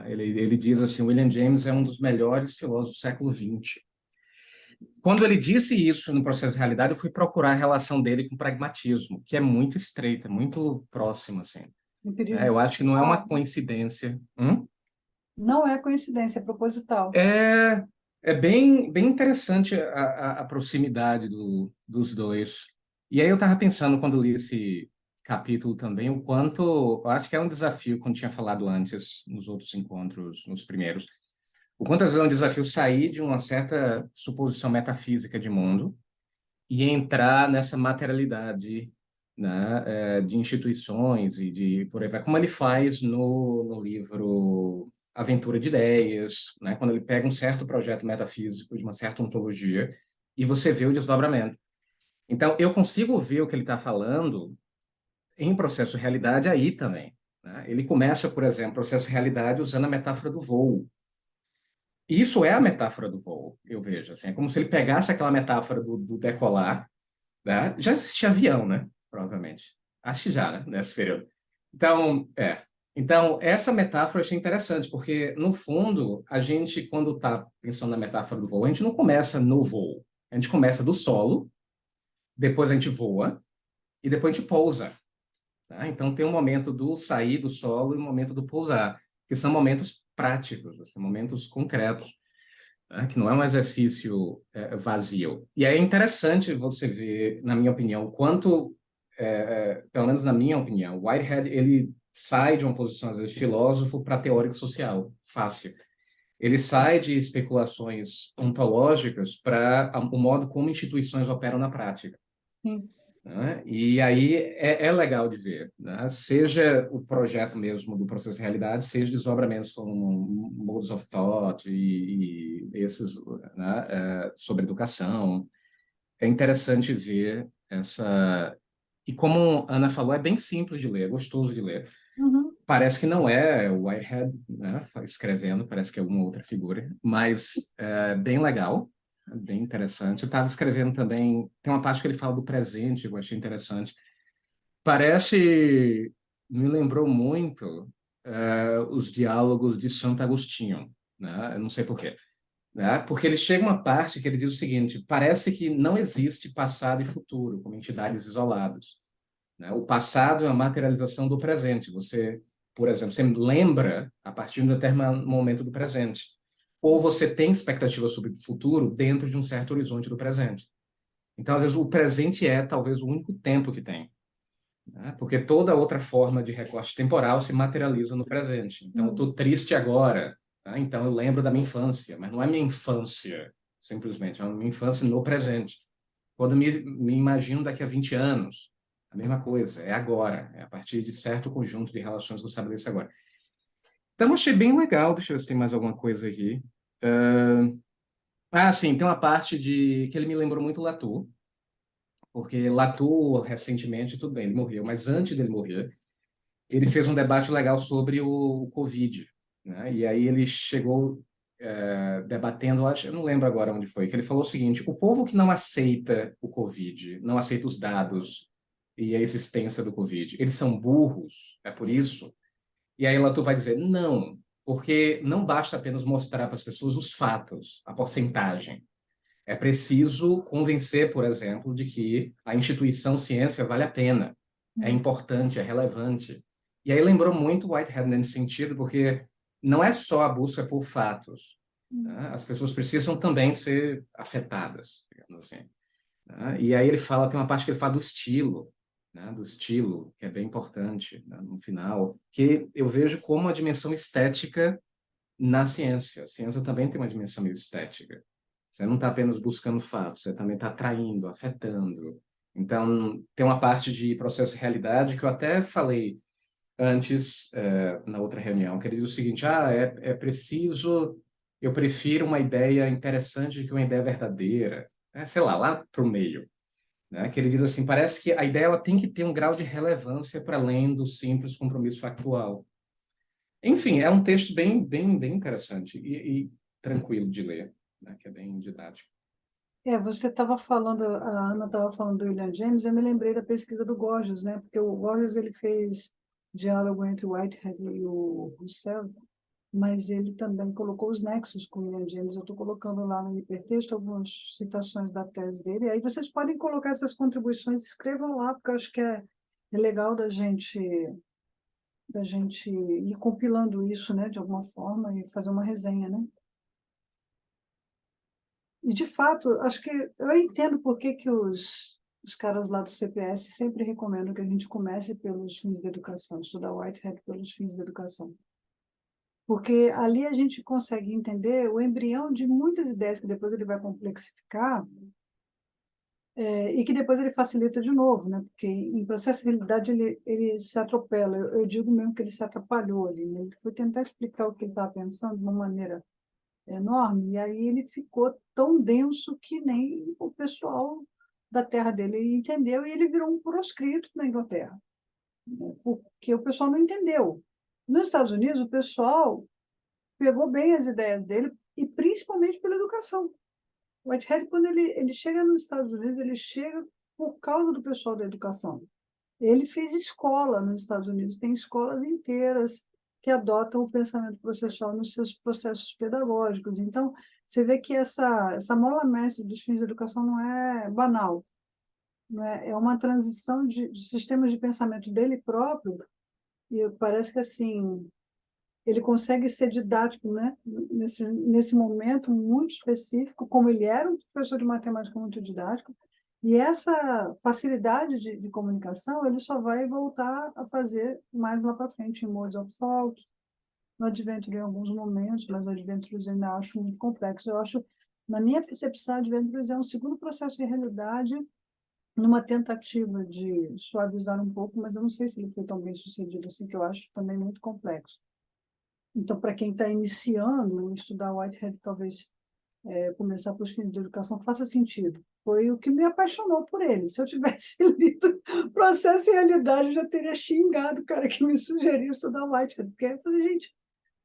Ele diz assim, William James é um dos melhores filósofos do século XX. Quando ele disse isso no processo de realidade, eu fui procurar a relação dele com o pragmatismo, que é muito estreita, muito próxima, assim. Eu acho que não é uma coincidência. Não é coincidência, é proposital. É bem interessante a proximidade dos dois. E aí eu estava pensando, quando li esse capítulo também, o quanto, eu acho que é um desafio, como tinha falado antes, nos outros encontros, nos primeiros, o quanto às vezes é um desafio sair de uma certa suposição metafísica de mundo e entrar nessa materialidade, né, de instituições e de por aí vai, como ele faz no livro Aventura de Ideias, né, quando ele pega um certo projeto metafísico de uma certa ontologia e você vê o desdobramento. Então, eu consigo ver o que ele está falando em processo de realidade aí também. Né? Ele começa, por exemplo, processo de realidade usando a metáfora do voo. Isso é a metáfora do voo, eu vejo. Assim, é como se ele pegasse aquela metáfora do decolar, né? Já existia avião, né? Provavelmente. Acho que já, né? Nesse período. Então, Então, essa metáfora eu achei interessante, porque, no fundo, a gente, quando está pensando na metáfora do voo, a gente não começa no voo. A gente começa do solo, depois a gente voa, e depois a gente pousa. Tá? Então, tem um momento do sair do solo e um momento do pousar, que são momentos práticos, são momentos concretos, né? Que não é um exercício vazio. E é interessante você ver, na minha opinião, o quanto, pelo menos na minha opinião, Whitehead ele sai de uma posição, às vezes, de filósofo para teórico social, fácil. Ele sai de especulações ontológicas para o modo como instituições operam na prática. Sim. Né? E aí é legal de ver, né? Seja o projeto mesmo do processo de realidade, seja desdobramentos como Modes of Thought e esses, né, sobre educação. É interessante ver essa... E como a Ana falou, é bem simples de ler, é gostoso de ler. Uhum. Parece que não é o Whitehead, né, escrevendo, parece que é alguma outra figura, mas é bem legal. Bem interessante. Eu estava escrevendo também, tem uma parte que ele fala do presente, que eu achei interessante. Parece, me lembrou muito os diálogos de Santo Agostinho, né? Eu não sei por quê, né? Porque ele chega a uma parte que ele diz o seguinte: parece que não existe passado e futuro como entidades isoladas, né? O passado é a materialização do presente. Você, por exemplo, você lembra a partir de um determinado momento do presente. Ou você tem expectativa sobre o futuro dentro de um certo horizonte do presente. Então, às vezes, o presente é talvez o único tempo que tem, né? Porque toda outra forma de recorte temporal se materializa no presente. Então, eu estou triste agora, tá? Então eu lembro da minha infância, mas não é minha infância, simplesmente, é a minha infância no presente. Quando me imagino daqui a 20 anos, a mesma coisa, é agora, é a partir de certo conjunto de relações que eu estabeleço agora. Então, achei bem legal. Deixa eu ver se tem mais alguma coisa aqui. Ah, sim, tem uma parte de que ele me lembrou muito Latour, porque Latour, recentemente, tudo bem, ele morreu, mas antes dele morrer, ele fez um debate legal sobre o Covid, né? E aí ele chegou debatendo, acho, eu não lembro agora onde foi, que ele falou o seguinte: o povo que não aceita o Covid, não aceita os dados e a existência do Covid, eles são burros, é por isso? E aí Latour vai dizer, não, porque não basta apenas mostrar para as pessoas os fatos, a porcentagem. É preciso convencer, por exemplo, de que a instituição ciência vale a pena, é Hum, importante, é relevante. E aí lembrou muito Whitehead nesse sentido, porque não é só a busca por fatos, hum, né? As pessoas precisam também ser afetadas, digamos assim, né? E aí ele fala, tem uma parte que ele fala do estilo, né? Do estilo, que é bem importante, né? No final, que eu vejo como a dimensão estética na ciência. A ciência também tem uma dimensão meio estética. Você não está apenas buscando fatos, você também está atraindo, afetando. Então, tem uma parte de processo de realidade que eu até falei antes, na outra reunião, que ele diz o seguinte: é preciso, eu prefiro uma ideia interessante do que uma ideia verdadeira. Sei lá para o meio. Né? Que ele diz assim: parece que a ideia ela tem que ter um grau de relevância para além do simples compromisso factual. Enfim, é um texto bem interessante e tranquilo de ler, né? Que é bem didático. Você estava falando, a Ana estava falando do William James, eu me lembrei da pesquisa do Gorgias, né? Porque o Gorgias ele fez diálogo entre o Whitehead e o Husserl, mas ele também colocou os nexos com o William James. Eu estou colocando lá no hipertexto algumas citações da tese dele. Aí vocês podem colocar essas contribuições, escrevam lá, porque eu acho que é legal da gente ir compilando isso, né, de alguma forma e fazer uma resenha, né? E, de fato, acho que eu entendo por que que os caras lá do CPS sempre recomendam que a gente comece pelos fins da educação, estudar Whitehead pelos fins da educação. Porque ali a gente consegue entender o embrião de muitas ideias que depois ele vai complexificar, e que depois ele facilita de novo, né? Porque em processo de realidade ele se atropela. Eu digo mesmo que ele se atrapalhou ali, né? Ele foi tentar explicar o que ele estava pensando de uma maneira enorme, e aí ele ficou tão denso que nem o pessoal da terra dele entendeu, e ele virou um proscrito na Inglaterra, né? Porque o pessoal não entendeu. Nos Estados Unidos, o pessoal pegou bem as ideias dele, e principalmente pela educação. O Whitehead, quando ele chega nos Estados Unidos, ele chega por causa do pessoal da educação. Ele fez escola nos Estados Unidos, tem escolas inteiras que adotam o pensamento processual nos seus processos pedagógicos. Então, você vê que essa mola mestre dos fins da educação não é banal, né? É uma transição de sistemas de pensamento dele próprio, e parece que assim ele consegue ser didático, né? Nesse momento muito específico, como ele era um professor de matemática muito didático, e essa facilidade de comunicação ele só vai voltar a fazer mais lá para frente em Modes of Thought, no Adventure em alguns momentos, mas o Adventure eu ainda acho muito complexo. Eu acho, na minha percepção, o Adventure é um segundo processo de realidade numa tentativa de suavizar um pouco, mas eu não sei se ele foi tão bem sucedido assim, que eu acho também muito complexo. Então, para quem está iniciando, estudar Whitehead, talvez começar por fins de educação faça sentido. Foi o que me apaixonou por ele. Se eu tivesse lido Processo e Realidade, eu já teria xingado o cara que me sugeriu estudar Whitehead. Porque eu falei, gente,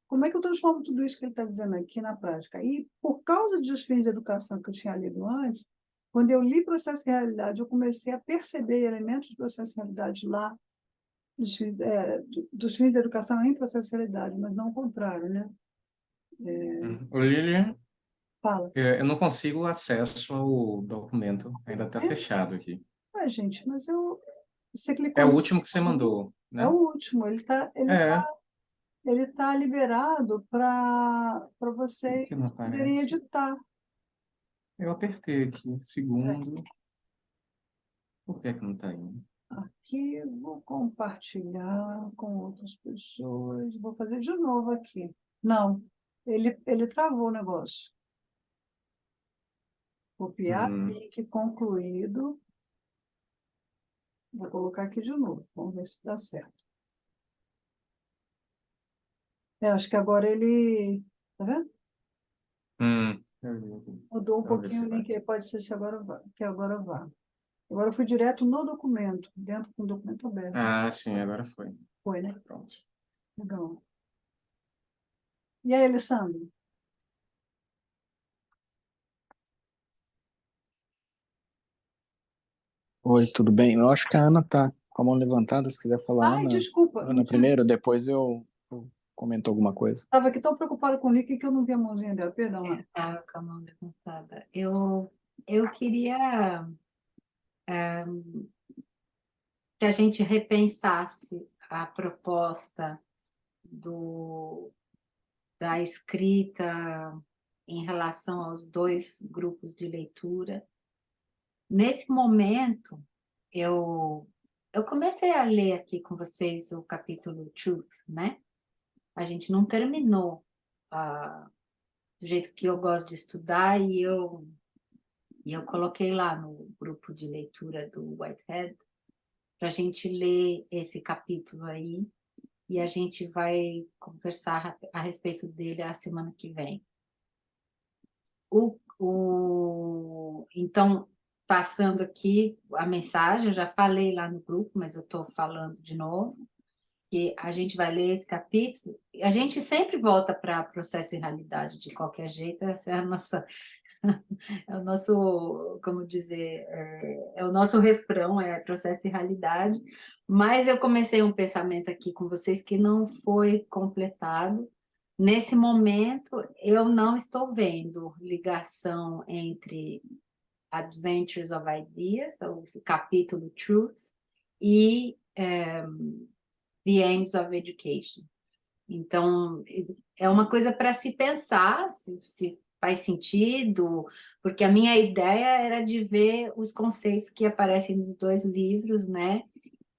como é que eu transformo tudo isso que ele está dizendo aqui na prática? E por causa dos fins de educação que eu tinha lido antes, quando eu li Processo e Realidade, eu comecei a perceber elementos de Processo e Realidade lá, dos fins da educação em Processo e Realidade, mas não o contrário, né? O Lilian, Fala. eu não consigo acesso ao documento, ainda está fechado aqui. Gente, mas você É clicou o no último que você mandou, é o né? último, É, ele tá liberado para por que não vocês poderem aparece? editar. Eu apertei aqui, segundo. Por que não está indo? Arquivo, compartilhar com outras pessoas. Vou fazer de novo aqui. Não, ele travou o negócio. Copiar Hum, link concluído. Vou colocar aqui de novo. Vamos ver se dá certo. Acho que agora ele. Tá vendo? hum. Mudou um Vamos ver pouquinho se o vai. link, pode ser que agora vá. Agora eu fui direto no documento, dentro com o documento aberto. Ah, sim, agora foi. Foi, né? Pronto. Legal. E aí, Alessandro? Oi, tudo bem? Eu acho que a Ana tá com a mão levantada. Se quiser falar, Ai, Ana, desculpa, não Ana tinha... primeiro, depois eu comento alguma coisa. Estava aqui tão preocupada com o link que eu não vi a mãozinha dela. Perdão, Ana. Estava com a mão levantada. Eu queria que a gente repensasse a proposta da escrita em relação aos dois grupos de leitura. Nesse momento, eu comecei a ler aqui com vocês o capítulo Truth, né? A gente não terminou do jeito que eu gosto de estudar e eu coloquei lá no grupo de leitura do Whitehead para a gente ler esse capítulo aí e a gente vai conversar a respeito dele a semana que vem. Então, passando aqui a mensagem, eu já falei lá no grupo, mas eu estou falando de novo, que a gente vai ler esse capítulo, e a gente sempre volta para processo e realidade, de qualquer jeito, essa é a nossa, é o nosso, como dizer, é o nosso refrão, é processo e realidade, mas eu comecei um pensamento aqui com vocês que não foi completado. Nesse momento, eu não estou vendo ligação entre Adventures of Ideas, ou esse capítulo Truth, e The Aims of Education. Então, é uma coisa para se pensar, se faz sentido, porque a minha ideia era de ver os conceitos que aparecem nos dois livros, né?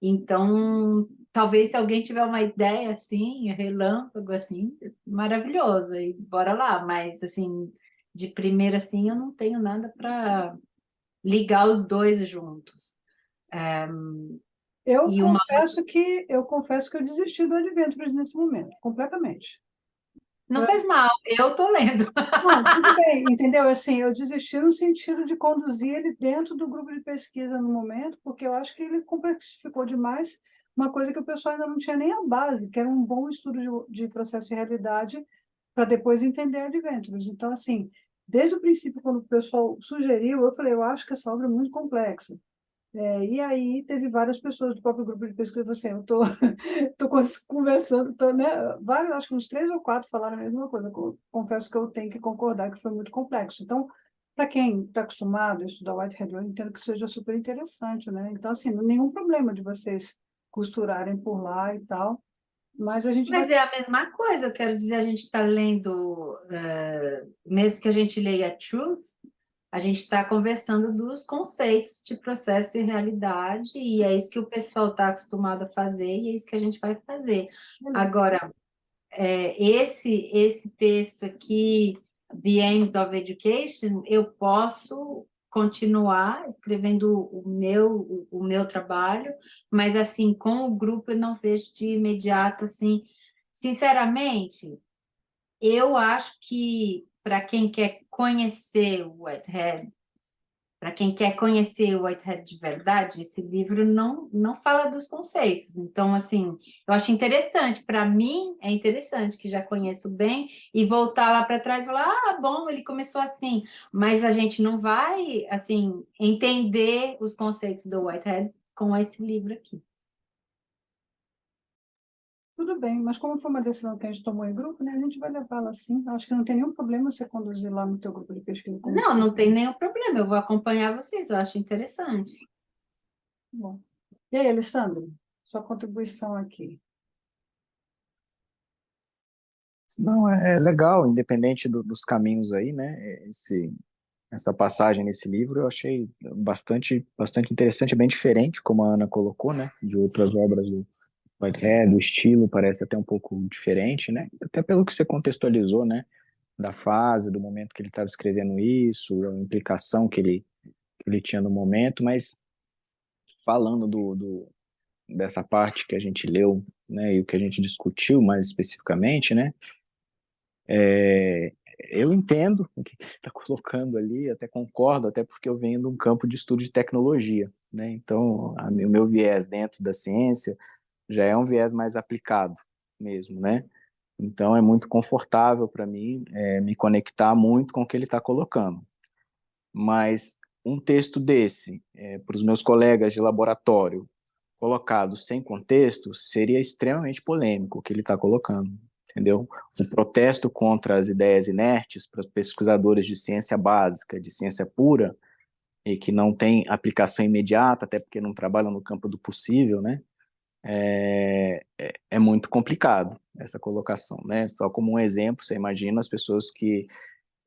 Então, talvez se alguém tiver uma ideia assim, relâmpago assim, maravilhoso, e bora lá, mas assim, de primeira assim, eu não tenho nada para ligar os dois juntos. Eu E uma confesso que eu desisti do Adventures nesse momento, completamente. não fez mal, eu tô lendo. Não, tudo bem, entendeu? Assim, eu desisti no sentido de conduzir ele dentro do grupo de pesquisa no momento, porque eu acho que ele complexificou demais uma coisa que o pessoal ainda não tinha nem a base, que era um bom estudo de processo de realidade para depois entender Adventures. Então, assim, desde o princípio, quando o pessoal sugeriu, eu falei, eu acho que essa obra é muito complexa. E aí teve várias pessoas do próprio grupo de pesquisa, assim, eu estou tô conversando, né, vários, acho que uns 3 ou 4 falaram a mesma coisa. Eu confesso que eu tenho que concordar que foi muito complexo. Então, para quem está acostumado a estudar Whitehead, eu entendo que seja super interessante, né? Então, assim, não nenhum problema de vocês costurarem por lá e tal, mas a gente vai... Mas é a mesma coisa, eu quero dizer, a gente está lendo, mesmo que a gente leia Truth, a gente está conversando dos conceitos de processo e realidade, e é isso que o pessoal está acostumado a fazer, e é isso que a gente vai fazer. Agora, esse texto aqui, The Aims of Education, eu posso continuar escrevendo o meu trabalho, mas assim, com o grupo eu não vejo de imediato, assim, sinceramente, eu acho que para quem quer conhecer o Whitehead, para quem quer conhecer o Whitehead de verdade, esse livro não fala dos conceitos. Então, assim, eu acho interessante. Para mim, é interessante, que já conheço bem, e voltar lá para trás e falar, ah, bom, ele começou assim. Mas a gente não vai, assim, entender os conceitos do Whitehead com esse livro aqui. Tudo bem, mas como foi uma decisão que a gente tomou em grupo, né, a gente vai levá-la assim. Acho que não tem nenhum problema você conduzir lá no teu grupo de pesquisa. Não tem nenhum problema, eu vou acompanhar vocês, eu acho interessante. Bom. E aí, Alessandro, sua contribuição aqui. Não, é legal, independente dos caminhos aí, né? Essa passagem nesse livro eu achei bastante interessante, bem diferente, como a Ana colocou, né? De outras obras do Whitehead, o estilo parece até um pouco diferente, né? Até pelo que você contextualizou, né? Da fase, do momento que ele estava escrevendo isso, a implicação que ele tinha no momento, mas falando dessa parte que a gente leu, né, e o que a gente discutiu mais especificamente, né, eu entendo o que ele está colocando ali, até concordo, até porque eu venho de um campo de estudo de tecnologia, né? Então, o meu viés dentro da ciência já é um viés mais aplicado mesmo, né? Então, é muito confortável para mim me conectar muito com o que ele está colocando. Mas um texto desse, para os meus colegas de laboratório, colocado sem contexto, seria extremamente polêmico o que ele está colocando, entendeu? O protesto contra as ideias inertes para os pesquisadores de ciência básica, de ciência pura, e que não tem aplicação imediata, até porque não trabalham no campo do possível, né? É muito complicado essa colocação, né? Só como um exemplo, você imagina as pessoas que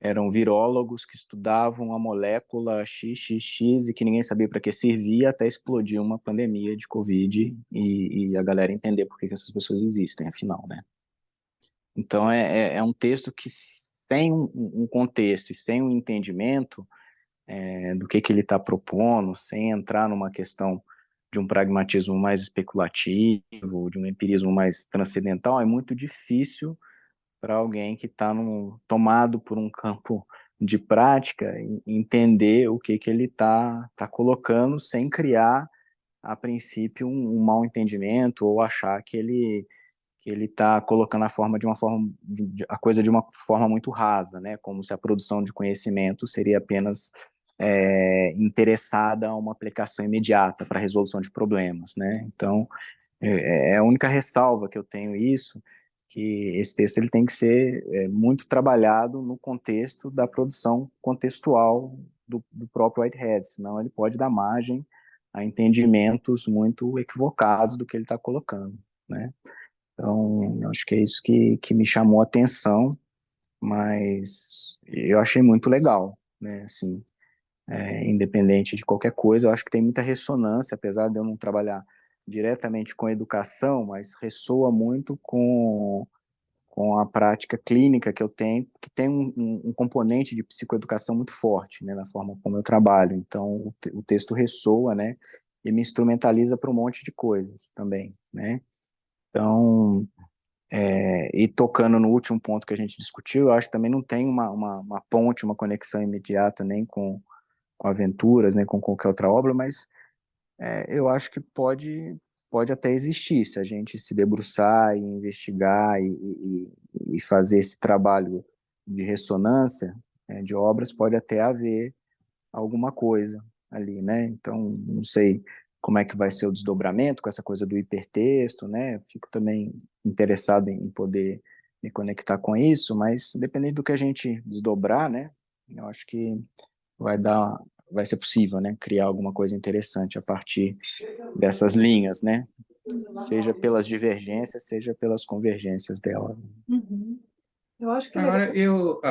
eram virólogos que estudavam a molécula XXX e que ninguém sabia para que servia até explodir uma pandemia de Covid e a galera entender por que essas pessoas existem, afinal, né? Então, é um texto que, sem um contexto e sem um entendimento do que ele está propondo, sem entrar numa questão de um pragmatismo mais especulativo, de um empirismo mais transcendental, é muito difícil para alguém que está tomado por um campo de prática entender o que ele tá colocando sem criar, a princípio, um mau entendimento ou achar que ele está colocando a coisa de uma forma muito rasa, né? Como se a produção de conhecimento seria apenas interessada a uma aplicação imediata para a resolução de problemas, né? Então, é a única ressalva que eu tenho isso, que esse texto ele tem que ser muito trabalhado no contexto da produção contextual do próprio Whitehead, senão ele pode dar margem a entendimentos muito equivocados do que ele está colocando, né? Então, eu acho que é isso que me chamou a atenção, mas eu achei muito legal, né? Assim, independente de qualquer coisa, eu acho que tem muita ressonância, apesar de eu não trabalhar diretamente com educação, mas ressoa muito com a prática clínica que eu tenho, que tem um componente de psicoeducação muito forte, né, na forma como eu trabalho. Então, o texto ressoa, né, e me instrumentaliza para um monte de coisas também, né. Então, e tocando no último ponto que a gente discutiu, eu acho que também não tem uma ponte, uma conexão imediata nem com Aventuras, nem com qualquer outra obra, mas eu acho que pode até existir, se a gente se debruçar e investigar e fazer esse trabalho de ressonância de obras, pode até haver alguma coisa ali, né? Então, não sei como é que vai ser o desdobramento com essa coisa do hipertexto, né? Fico também interessado em poder me conectar com isso, mas dependendo do que a gente desdobrar, né? Eu acho que vai dar, vai ser possível, né? Criar alguma coisa interessante a partir dessas linhas, né? Seja pelas divergências, seja pelas convergências dela. Uhum. Eu acho que é legal. Agora, eu...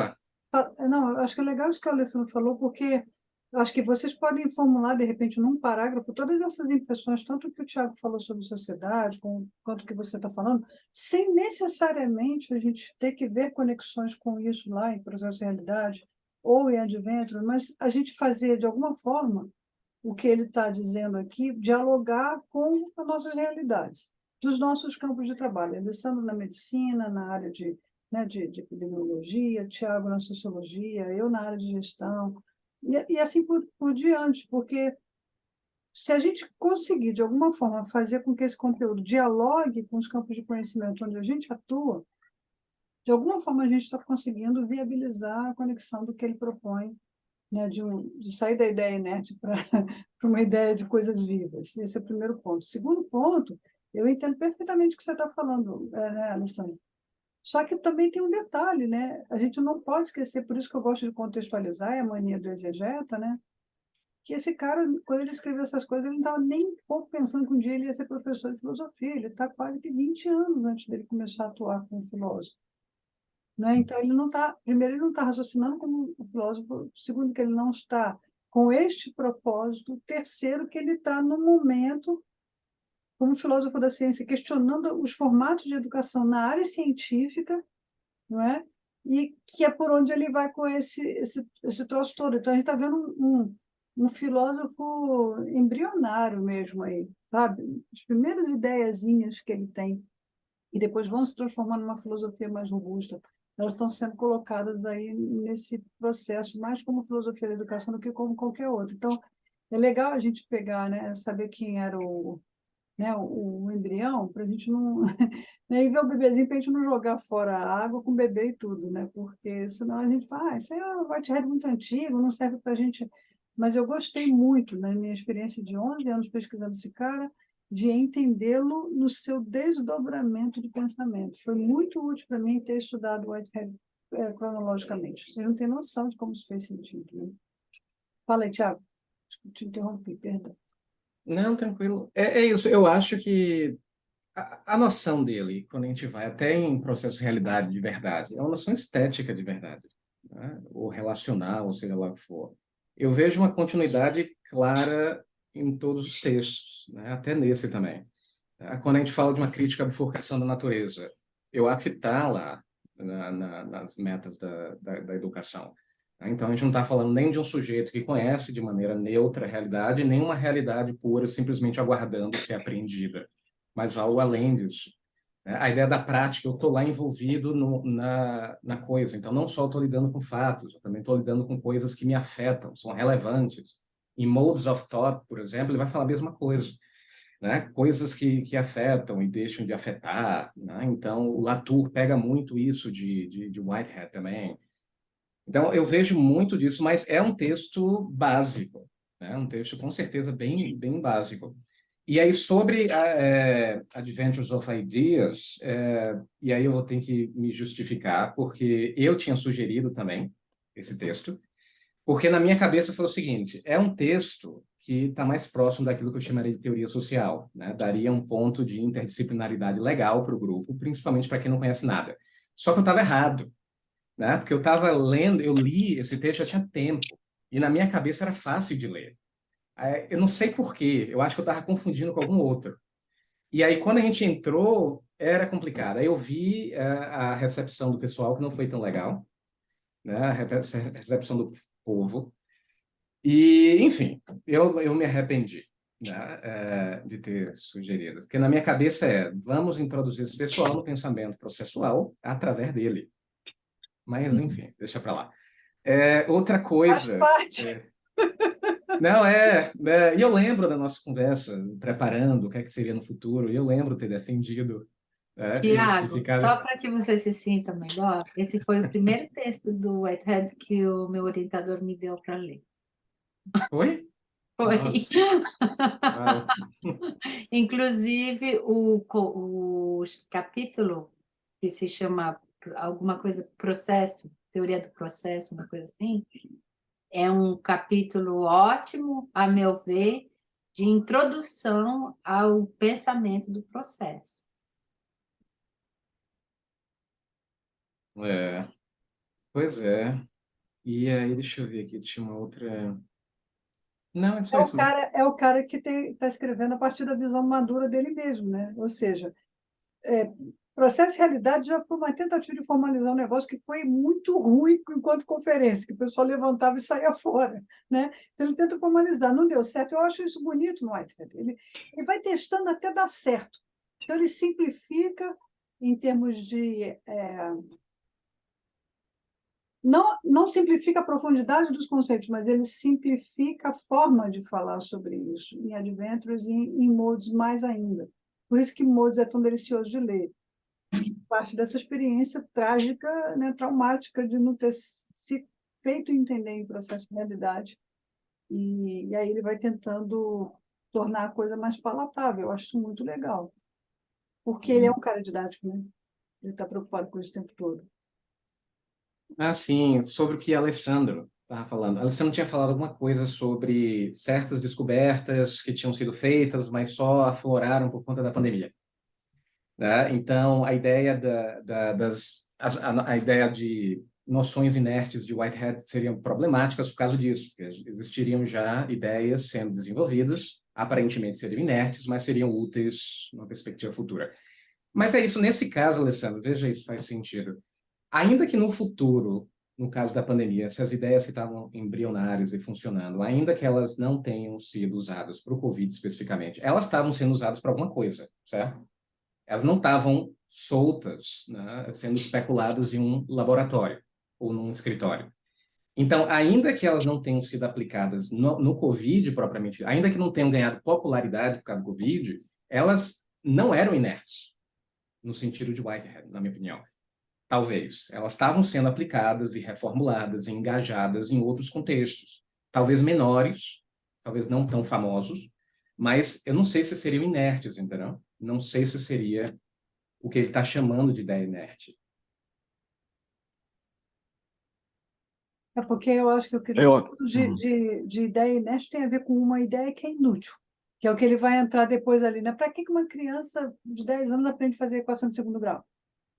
Não, eu acho que é legal isso que o Alessandro falou, porque eu acho que vocês podem formular, de repente, num parágrafo, todas essas impressões, tanto que o Tiago falou sobre sociedade, quanto que você está falando, sem necessariamente a gente ter que ver conexões com isso lá em Processo de Realidade ou em Adventure, mas a gente fazer, de alguma forma, o que ele está dizendo aqui, dialogar com as nossas realidades, dos nossos campos de trabalho. Alessandro na medicina, na área de epidemiologia, Tiago na sociologia, eu na área de gestão, e assim por diante, porque se a gente conseguir, de alguma forma, fazer com que esse conteúdo dialogue com os campos de conhecimento onde a gente atua, de alguma forma a gente está conseguindo viabilizar a conexão do que ele propõe, né, de sair da ideia inerte para uma ideia de coisas vivas. Esse é o primeiro ponto. Segundo ponto, eu entendo perfeitamente o que você está falando, né, Alessandro? Só que também tem um detalhe, né? A gente não pode esquecer, por isso que eu gosto de contextualizar, é a mania do exegeta, né? Que esse cara, quando ele escreveu essas coisas, ele não estava nem um pouco pensando que um dia ele ia ser professor de filosofia. Ele está quase que 20 anos antes dele começar a atuar como filósofo. Né? Então, ele não está, primeiro, ele não está raciocinando como um filósofo, segundo, que ele não está com este propósito, terceiro, que ele está no momento, como filósofo da ciência, questionando os formatos de educação na área científica, não é? E que é por onde ele vai com esse troço todo. Então, a gente está vendo um filósofo embrionário mesmo aí, sabe? As primeiras ideiazinhas que ele tem, e depois vão se transformando numa filosofia mais robusta. elas estão sendo colocadas aí nesse processo, mais como filosofia da educação do que como qualquer outro. Então, é legal a gente pegar, né, saber quem era né, o embrião, para a gente não. Né, e ver o bebezinho para a gente não jogar fora a água com o bebê e tudo, né? Porque senão a gente fala, isso aí é um Whitehead muito antigo, não serve para a gente. Mas eu gostei muito, na minha experiência de 11 anos pesquisando esse cara, de entendê-lo no seu desdobramento de pensamento. Foi muito útil para mim ter estudado Whitehead cronologicamente. Você não tem noção de como isso fez sentido, né? Fala aí, Thiago. Te interrompi, perdão. Não, tranquilo. É isso. Eu acho que a noção dele, quando a gente vai até em processo de realidade de verdade, é uma noção estética de verdade, né? Ou relacional, ou seja lá o que for. Eu vejo uma continuidade clara em todos os textos, né? Até nesse também. Quando a gente fala de uma crítica à bifurcação da natureza, eu acho que está lá nas metas da educação. Então, a gente não está falando nem de um sujeito que conhece de maneira neutra a realidade, nem uma realidade pura, simplesmente aguardando ser apreendida, mas algo além disso. A ideia da prática, eu estou lá envolvido na coisa, então não só estou lidando com fatos, eu também estou lidando com coisas que me afetam, são relevantes. Em Modes of Thought, por exemplo, ele vai falar a mesma coisa, né? Coisas que afetam e deixam de afetar, né? Então, o Latour pega muito isso de Whitehead também. Então, eu vejo muito disso, mas é um texto básico, né? Um texto, com certeza, bem básico. E aí, sobre Adventures of Ideas, e aí eu vou ter que me justificar, porque eu tinha sugerido também esse texto, porque na minha cabeça foi o seguinte, é um texto que está mais próximo daquilo que eu chamaria de teoria social, né? Daria um ponto de interdisciplinaridade legal para o grupo, principalmente para quem não conhece nada. Só que eu estava errado, né? Porque eu estava lendo, eu li esse texto já tinha tempo, e na minha cabeça era fácil de ler. Eu não sei por quê, eu acho que eu estava confundindo com algum outro. E aí, quando a gente entrou, era complicado. Aí eu vi a recepção do pessoal, que não foi tão legal, né? A recepção do povo. E, enfim, eu me arrependi, né, de ter sugerido. Porque na minha cabeça vamos introduzir esse pessoal no pensamento processual através dele. Mas, enfim, deixa para lá. Outra Faz coisa... parte. Não, né, e eu lembro da nossa conversa, preparando o que é que seria no futuro, e eu lembro ter defendido isso, de Tiago, ficar... só para que você se sinta melhor, esse foi o primeiro texto do Whitehead que o meu orientador me deu para ler. Oi? Foi. Nossa. Uau. Inclusive, o capítulo que se chama alguma coisa processo, teoria do processo, uma coisa assim, é um capítulo ótimo, a meu ver, de introdução ao pensamento do processo. Pois é. E aí, deixa eu ver aqui, tinha uma outra... Não, é só É o isso mesmo. cara, é o cara que está escrevendo a partir da visão madura dele mesmo, né? Ou seja, processo e realidade já foi uma tentativa de formalizar um negócio que foi muito ruim enquanto conferência, que o pessoal levantava e saía fora, né? Então ele tenta formalizar, não deu certo. Eu acho isso bonito no Whitehead. Ele vai testando até dar certo. Então ele simplifica em termos de não simplifica a profundidade dos conceitos, mas ele simplifica a forma de falar sobre isso em Adventures e em Modes mais ainda. Por isso que Modes é tão delicioso de ler. Parte dessa experiência trágica, né, traumática de não ter se feito entender em processo de realidade. E aí ele vai tentando tornar a coisa mais palatável. Eu acho isso muito legal. Porque ele é um cara didático, né? Ele está preocupado com isso o tempo todo. Ah, sim, sobre o que Alessandro estava falando. Alessandro tinha falado alguma coisa sobre certas descobertas que tinham sido feitas, mas só afloraram por conta da pandemia, né? Então, a ideia a ideia de noções inertes de Whitehead seriam problemáticas por causa disso, porque existiriam já ideias sendo desenvolvidas, aparentemente seriam inertes, mas seriam úteis numa perspectiva futura. Mas é isso, nesse caso, Alessandro, veja isso, faz sentido. Ainda que no futuro, no caso da pandemia, essas ideias que estavam embrionárias e funcionando, ainda que elas não tenham sido usadas para o Covid especificamente, elas estavam sendo usadas para alguma coisa, certo? Elas não estavam soltas, né, sendo especuladas em um laboratório ou num escritório. Então, ainda que elas não tenham sido aplicadas no Covid propriamente, ainda que não tenham ganhado popularidade por causa do Covid, elas não eram inertes, no sentido de Whitehead, na minha opinião. Talvez. Elas estavam sendo aplicadas e reformuladas e engajadas em outros contextos. Talvez menores, talvez não tão famosos, mas eu não sei se seriam inertes, entendeu? Não sei se seria o que ele está chamando de ideia inerte. É porque eu acho que o que ele Eu, de ideia inerte tem a ver com uma ideia que é inútil, que é o que ele vai entrar depois ali, né? Para que uma criança de 10 anos aprende a fazer equação de segundo grau?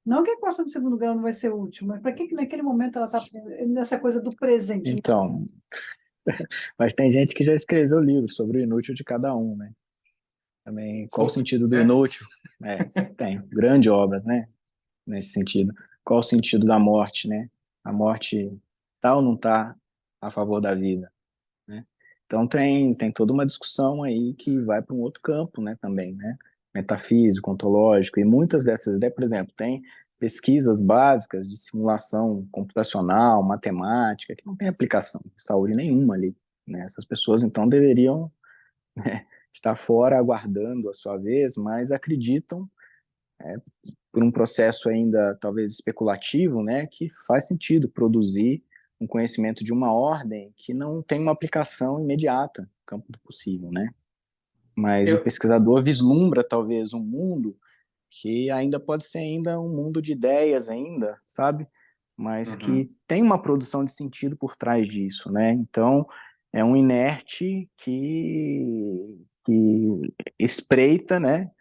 Não que a equação de segundo grau não vai ser útil, mas para que naquele momento ela está nessa coisa do presente? então, mas tem gente que já escreveu livros sobre o inútil de cada um, né? Também, qual o sentido do inútil? Tem grandes obras, né? Nesse sentido. Qual o sentido da morte, né? A morte tá ou não tá a favor da vida, né? Então tem toda uma discussão aí que vai para um outro campo, né, também, né? Metafísico, ontológico, e muitas dessas ideias, por exemplo, tem pesquisas básicas de simulação computacional, matemática, que não tem aplicação de saúde nenhuma ali, né? Essas pessoas, então, deveriam, né, estar fora aguardando a sua vez, mas acreditam por um processo ainda talvez especulativo, né, que faz sentido produzir um conhecimento de uma ordem que não tem uma aplicação imediata no campo do possível, né? Mas o Eu, pesquisador vislumbra talvez um mundo que ainda pode ser ainda um mundo de ideias ainda, sabe? Mas uhum. que tem uma produção de sentido por trás disso, né? Então, é um inerte que espreita, né,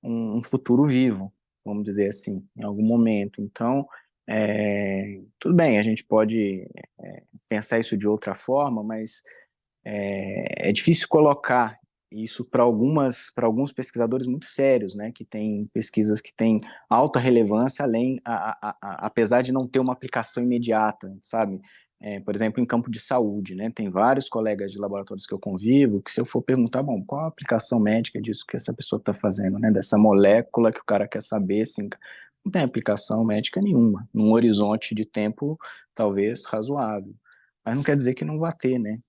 um futuro vivo, vamos dizer assim, em algum momento. Então, tudo bem, a gente pode pensar isso de outra forma, mas é difícil colocar isso para alguns pesquisadores muito sérios, né, que têm pesquisas que têm alta relevância, apesar de não ter uma aplicação imediata, sabe? Por exemplo, em campo de saúde, né, tem vários colegas de laboratórios que eu convivo que se eu for perguntar, bom, qual a aplicação médica disso que essa pessoa está fazendo, né, dessa molécula que o cara quer saber, assim, não tem aplicação médica nenhuma, num horizonte de tempo talvez razoável, mas não quer dizer que não vá ter, né?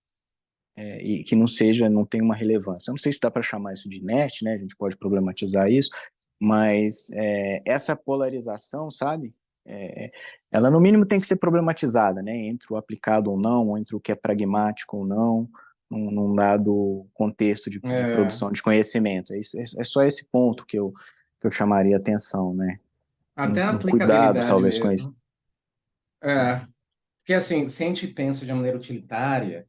E que não seja, não tenha uma relevância. Eu não sei se dá para chamar isso de inerte, né? A gente pode problematizar isso, mas essa polarização, sabe? É, ela no mínimo tem que ser problematizada, né? Entre o aplicado ou não, entre o que é pragmático ou não, num dado contexto de É, produção de conhecimento. É só esse ponto que eu chamaria atenção, né? até a Um cuidado, aplicabilidade talvez, com isso. mesmo. É, porque assim, se a gente pensa de maneira utilitária,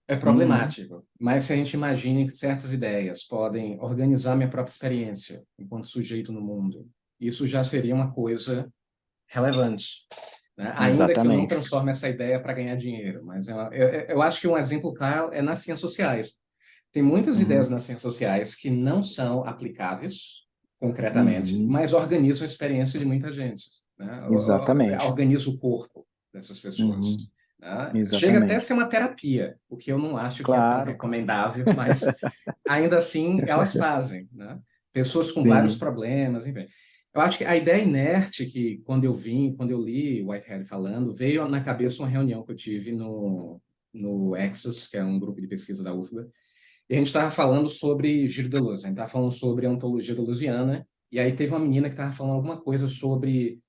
é Uhum, problemático. Mas se a gente imagina que certas ideias podem organizar minha própria experiência enquanto sujeito no mundo, isso já seria uma coisa relevante, né? Ainda que eu não exatamente. transforme essa ideia para ganhar dinheiro. Mas eu acho que um exemplo claro é nas ciências sociais. Tem muitas ideias Uhum, nas ciências sociais que não são aplicáveis concretamente, uhum, mas organizam a experiência de muita gente, né? exatamente. Organiza o corpo dessas pessoas. Uhum, Né? Chega até a exatamente. ser uma terapia, o que eu não acho que é tão Claro, claro. recomendável, mas ainda assim elas fazem. Né? Pessoas com vários Sim. problemas, enfim. Eu acho que a ideia inerte que quando eu li Whitehead falando, veio na cabeça uma reunião que eu tive no Exos, que é um grupo de pesquisa da UFBA, e a gente estava falando sobre Giro de Luz, a gente estava falando sobre a ontologia delusiana, e aí teve uma menina que estava falando alguma coisa sobre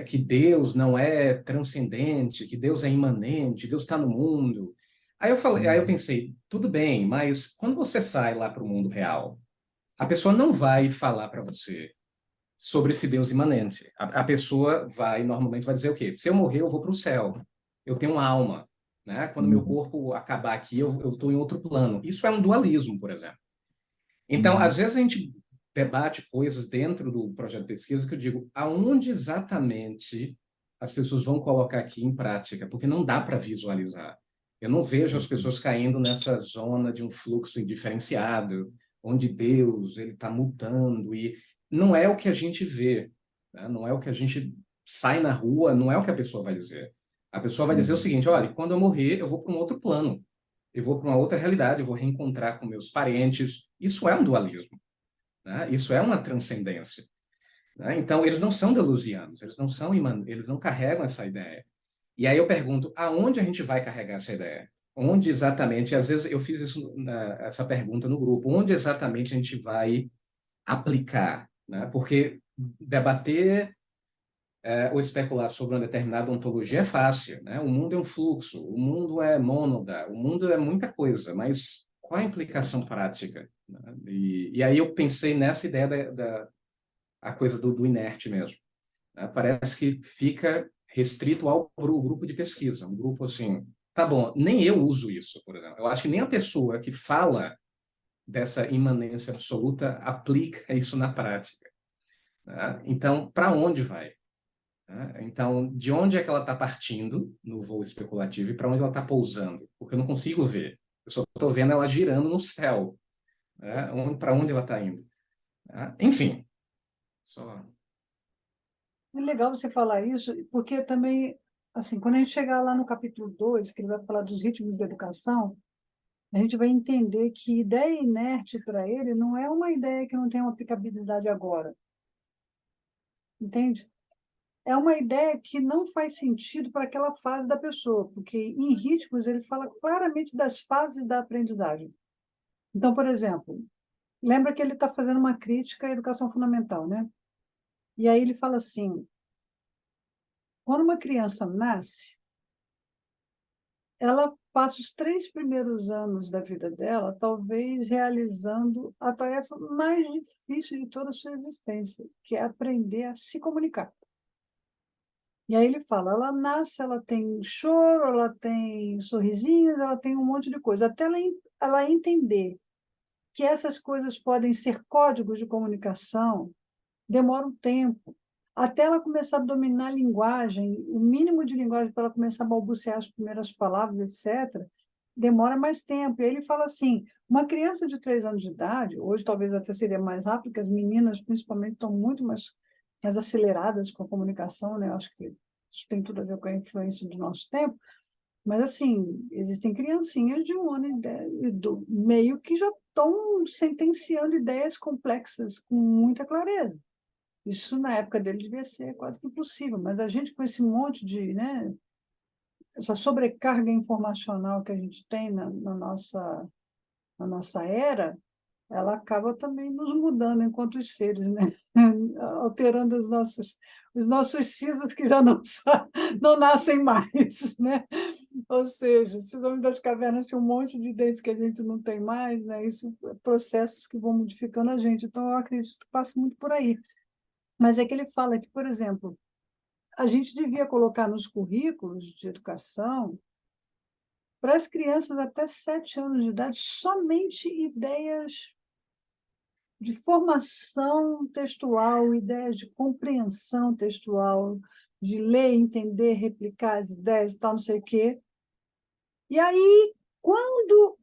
que Deus não é transcendente, que Deus é imanente, Deus está no mundo. Aí eu Uhum, pensei, tudo bem, mas quando você sai lá para o mundo real, a pessoa não vai falar para você sobre esse Deus imanente. A pessoa normalmente vai dizer o quê? Se eu morrer, eu vou para o céu. Eu tenho uma alma. Né? Quando meu uhum, corpo acabar aqui, eu estou em outro plano. Isso é um dualismo, por exemplo. Então, às uhum, vezes a gente debate coisas dentro do projeto de pesquisa que eu digo, aonde exatamente as pessoas vão colocar aqui em prática? Porque não dá para visualizar. Eu não vejo as uhum, pessoas caindo nessa zona de um fluxo indiferenciado, onde Deus ele está mutando e não é o que a gente vê, né? Não é o que a gente sai na rua, não é o que a pessoa vai dizer. A pessoa vai dizer o uhum, seguinte: olha, quando eu morrer, eu vou para um outro plano, eu vou para uma outra realidade, eu vou reencontrar com meus parentes. Isso é um dualismo, né? Isso é uma transcendência. né? Então, eles não são delusianos, eles não carregam essa ideia. E aí eu pergunto, aonde a gente vai carregar essa ideia? Onde exatamente, às vezes eu fiz essa pergunta no grupo, onde exatamente a gente vai aplicar, né? Porque debater ou especular sobre uma determinada ontologia é fácil, né? O mundo é um fluxo, o mundo é mônada, o mundo é muita coisa, mas qual a implicação prática, né? E aí eu pensei nessa ideia a coisa do inerte mesmo, né? Parece que fica restrito ao grupo de pesquisa, um grupo assim, tá bom, nem eu uso isso, por exemplo. Eu acho que nem a pessoa que fala dessa imanência absoluta aplica isso na prática, né? Então, para onde vai? Né? Então, de onde é que ela está partindo no voo especulativo e para onde ela está pousando? Porque eu não consigo ver. Eu só estou vendo ela girando no céu, né? Para onde ela está indo? Né? Enfim, só. É legal você falar isso, porque também, assim, quando a gente chegar lá no capítulo 2, que ele vai falar dos ritmos da educação, a gente vai entender que ideia inerte para ele não é uma ideia que não tem uma aplicabilidade agora, entende? É uma ideia que não faz sentido para aquela fase da pessoa, porque em ritmos ele fala claramente das fases da aprendizagem. Então, por exemplo, lembra que ele está fazendo uma crítica à educação fundamental, né? E aí ele fala assim, quando uma criança nasce, ela passa os 3 primeiros anos da vida dela, talvez realizando a tarefa mais difícil de toda a sua existência, que é aprender a se comunicar. E aí ele fala, ela nasce, ela tem choro, ela tem sorrisinhos, ela tem um monte de coisa, até ela entender que essas coisas podem ser códigos de comunicação, demora um tempo. Até ela começar a dominar a linguagem, o mínimo de linguagem para ela começar a balbuciar as primeiras palavras, etc., demora mais tempo. E aí ele fala assim, uma criança de 3 anos de idade, hoje talvez até seria mais rápido, porque as meninas, principalmente, estão muito mais aceleradas com a comunicação, né? Eu acho que isso tem tudo a ver com a influência do nosso tempo, mas, assim, existem criancinhas de 1 ano do meio que já estão sentenciando ideias complexas com muita clareza. Isso, na época dele, devia ser quase que impossível, mas a gente, com esse monte de, né, essa sobrecarga informacional que a gente tem na nossa era, ela acaba também nos mudando enquanto seres, né? Alterando os nossos sisos que já não nascem mais, né? Ou seja, se os homens das cavernas tinham um monte de dentes que a gente não tem mais, né? Isso é processos que vão modificando a gente. Então, eu acredito que passa muito por aí. Mas é que ele fala que, por exemplo, a gente devia colocar nos currículos de educação, para as crianças até 7 anos de idade, somente ideias de formação textual, ideias de compreensão textual, de ler, entender, replicar as ideias e tal, não sei o quê. E aí, quando...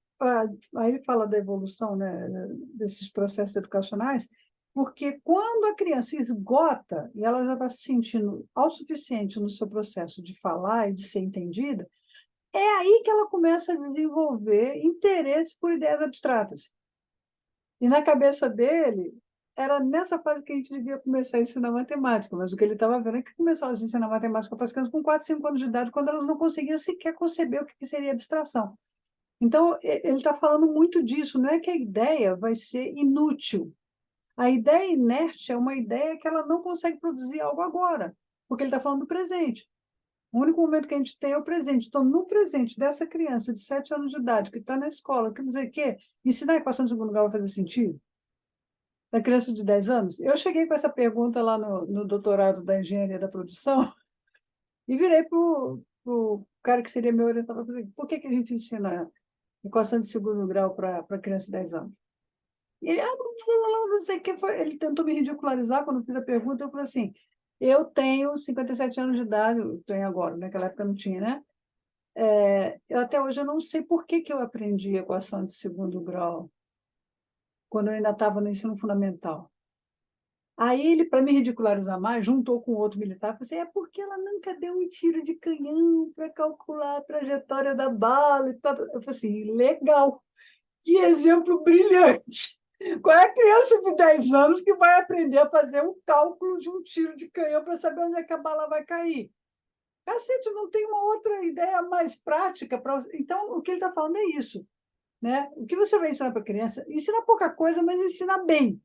aí ele fala da evolução, né, desses processos educacionais, porque quando a criança esgota e ela já está se sentindo ao suficiente no seu processo de falar e de ser entendida, é aí que ela começa a desenvolver interesse por ideias abstratas. E na cabeça dele, era nessa fase que a gente devia começar a ensinar matemática, mas o que ele estava vendo é que começava a ensinar matemática para as crianças com 4, 5 anos de idade, quando elas não conseguiam sequer conceber o que seria abstração. Então, ele está falando muito disso, não é que a ideia vai ser inútil. A ideia inerte é uma ideia que ela não consegue produzir algo agora, porque ele está falando do presente. O único momento que a gente tem é o presente. Então, no presente dessa criança de 7 anos de idade, que está na escola, que não sei o quê, ensinar a equação de segundo grau vai fazer sentido? Da criança de 10 anos? Eu cheguei com essa pergunta lá no doutorado da engenharia da produção e virei para o cara que seria meu orientador. Por que a gente ensina equação de segundo grau para criança de 10 anos? E ele, não sei o que foi. Ele tentou me ridicularizar quando eu fiz a pergunta. Eu falei assim: eu tenho 57 anos de idade, eu tenho agora, naquela época não tinha, né? Até hoje eu não sei por que eu aprendi equação de segundo grau quando eu ainda estava no ensino fundamental. Aí ele, para me ridicularizar mais, juntou com outro militar e falou assim, é porque ela nunca deu um tiro de canhão para calcular a trajetória da bala e tal. Eu falei assim, legal, que exemplo brilhante. Qual é a criança de 10 anos que vai aprender a fazer um cálculo de um tiro de canhão para saber onde é que a bala vai cair? Cacete, não tem uma outra ideia mais prática. Então, o que ele está falando é isso. Né? O que você vai ensinar para a criança? Ensina pouca coisa, mas ensina bem.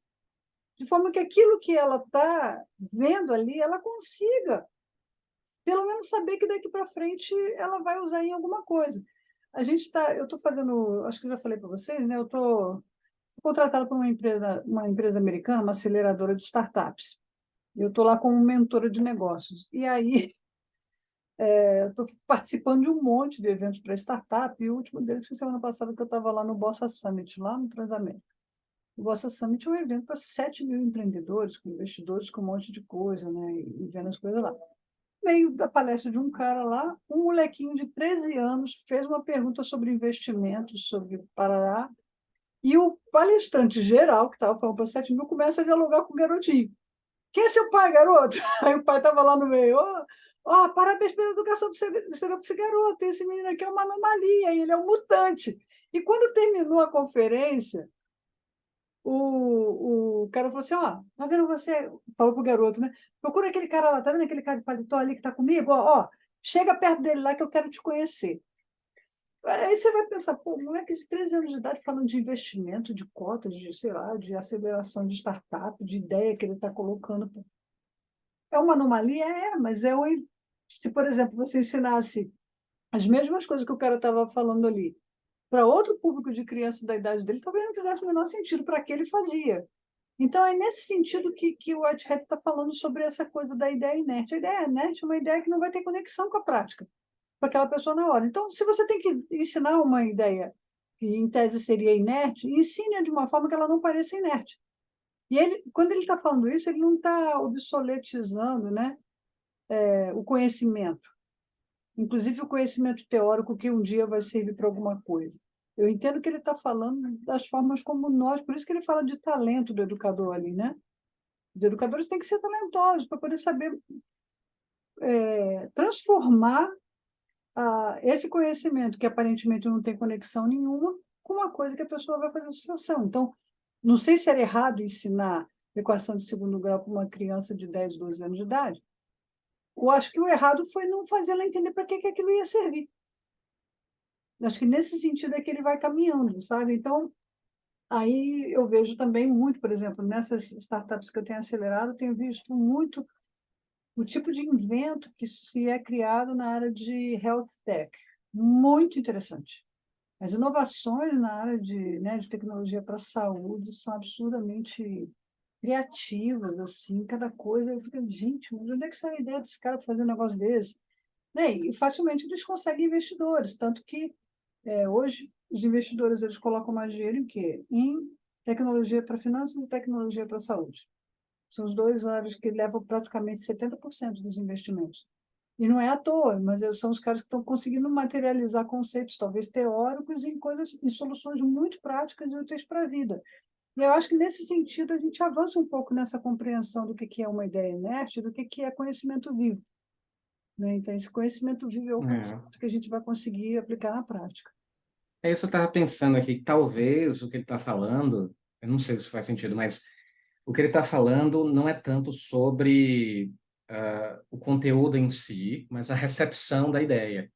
De forma que aquilo que ela está vendo ali, ela consiga, pelo menos, saber que daqui para frente ela vai usar em alguma coisa. Eu estou fazendo, acho que eu já falei para vocês, né? Eu estou contratada por uma empresa americana, uma aceleradora de startups. Eu estou lá como mentora de negócios. E aí, eu estou participando de um monte de eventos para startup, e o último deles foi semana passada, que eu estava lá no Bossa Summit, lá no Transamérica. O Bossa Summit é um evento para 7 mil empreendedores, com investidores, com um monte de coisa, né? E vendo as coisas lá. No meio da palestra de um cara lá, um molequinho de 13 anos fez uma pergunta sobre investimentos, sobre Parará, e o palestrante geral, que estava falando para 7 mil, começa a dialogar com o garotinho. Quem é seu pai, garoto? Aí o pai estava lá no meio. Parabéns pela educação para esse garoto. Esse menino aqui é uma anomalia, ele é um mutante. E quando terminou a conferência, o cara falou assim: tá vendo você? Falou pro garoto, né? Procura aquele cara lá, tá vendo aquele cara de paletó ali que está comigo? Chega perto dele lá que eu quero te conhecer. Aí você vai pensar, pô, moleque de 13 anos de idade falando de investimento, de cotas, de, sei lá, de aceleração de startup, de ideia que ele está colocando. É uma anomalia? Mas se, por exemplo, você ensinasse as mesmas coisas que o cara estava falando ali para outro público de criança da idade dele, talvez não fizesse o menor sentido para que ele fazia. Então, é nesse sentido que o Whitehead está falando sobre essa coisa da ideia inerte. A ideia inerte é uma ideia que não vai ter conexão com a prática para aquela pessoa na hora. Então, se você tem que ensinar uma ideia que, em tese, seria inerte, ensine-a de uma forma que ela não pareça inerte. E ele, quando ele está falando isso, ele não está obsoletizando, né, o conhecimento, inclusive o conhecimento teórico que um dia vai servir para alguma coisa. Eu entendo que ele está falando das formas como nós, por isso que ele fala de talento do educador ali, né? Os educadores têm que ser talentosos para poder saber transformar esse conhecimento, que aparentemente não tem conexão nenhuma, com uma coisa que a pessoa vai fazer associação. Então, não sei se era errado ensinar equação de segundo grau para uma criança de 10, 12 anos de idade. Eu acho que o errado foi não fazer ela entender para que aquilo ia servir. Acho que nesse sentido é que ele vai caminhando, sabe? Então, aí eu vejo também muito, por exemplo, nessas startups que eu tenho acelerado, eu tenho visto muito o tipo de invento que se é criado na área de health tech. Muito interessante. As inovações na área de tecnologia para a saúde são absurdamente criativas, assim, cada coisa. Eu fico, gente, mas onde é que saiu a ideia desse cara para fazer um negócio desse? Né? E facilmente eles conseguem investidores, tanto que hoje os investidores eles colocam mais dinheiro em quê? Em tecnologia para finanças e tecnologia para saúde. São os dois áreas que levam praticamente 70% dos investimentos. E não é à toa, mas são os caras que estão conseguindo materializar conceitos, talvez teóricos, em coisas, em soluções muito práticas e úteis para a vida. E eu acho que, nesse sentido, a gente avança um pouco nessa compreensão do que é uma ideia inerte, do que é conhecimento vivo. Né? Então, esse conhecimento vivo é o conhecimento que a gente vai conseguir aplicar na prática. É isso, eu estava pensando aqui, que talvez o que ele está falando, eu não sei se faz sentido, mas o que ele está falando não é tanto sobre o conteúdo em si, mas a recepção da ideia.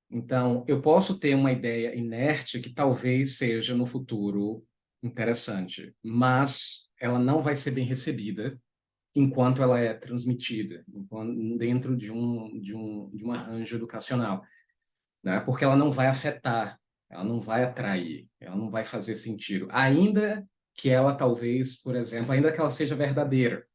Então, eu posso ter uma ideia inerte que talvez seja no futuro interessante, mas ela não vai ser bem recebida enquanto ela é transmitida dentro de um arranjo educacional, né? Porque ela não vai afetar, ela não vai atrair, ela não vai fazer sentido, ainda que ela talvez, por exemplo, ainda que ela seja verdadeira.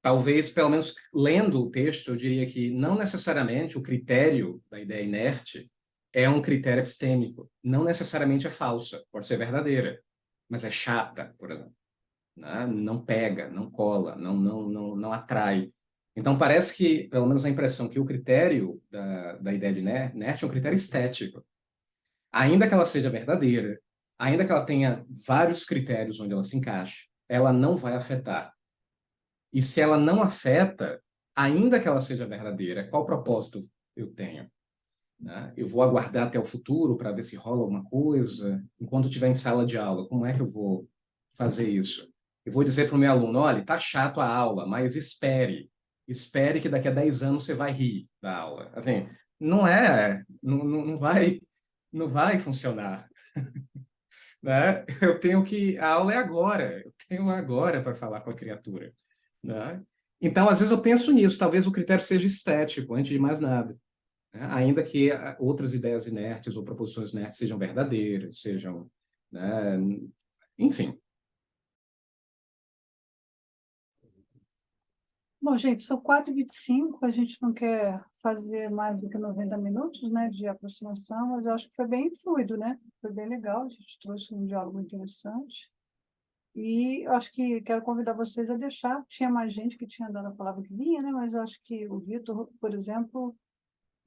Talvez, pelo menos lendo o texto, eu diria que não necessariamente o critério da ideia inerte é um critério epistêmico. Não necessariamente é falsa, pode ser verdadeira, mas é chata, por exemplo. Né? Não pega, não cola, não atrai. Então, parece que, pelo menos a impressão que o critério da ideia de inerte é um critério estético. Ainda que ela seja verdadeira, ainda que ela tenha vários critérios onde ela se encaixe, ela não vai afetar. E se ela não afeta, ainda que ela seja verdadeira, qual propósito eu tenho? Né? Eu vou aguardar até o futuro para ver se rola alguma coisa? Enquanto estiver em sala de aula, como é que eu vou fazer isso. Eu vou dizer para o meu aluno, olha, tá chato a aula, mas espere que daqui a 10 anos você vai rir da aula. Assim, não vai funcionar, né? A aula é agora, eu tenho agora para falar com a criatura, né? Então, às vezes eu penso nisso, talvez o critério seja estético, antes de mais nada, né? Ainda que outras ideias inertes ou proposições inertes sejam verdadeiras, sejam, né? Enfim. Bom, gente, são 4h25, a gente não quer fazer mais do que 90 minutos, né, de aproximação, mas eu acho que foi bem fluido, né? Foi bem legal, a gente trouxe um diálogo interessante. E eu acho que quero convidar vocês a deixar. Tinha mais gente que tinha dado a palavra que vinha, né? Mas eu acho que o Vitor, por exemplo,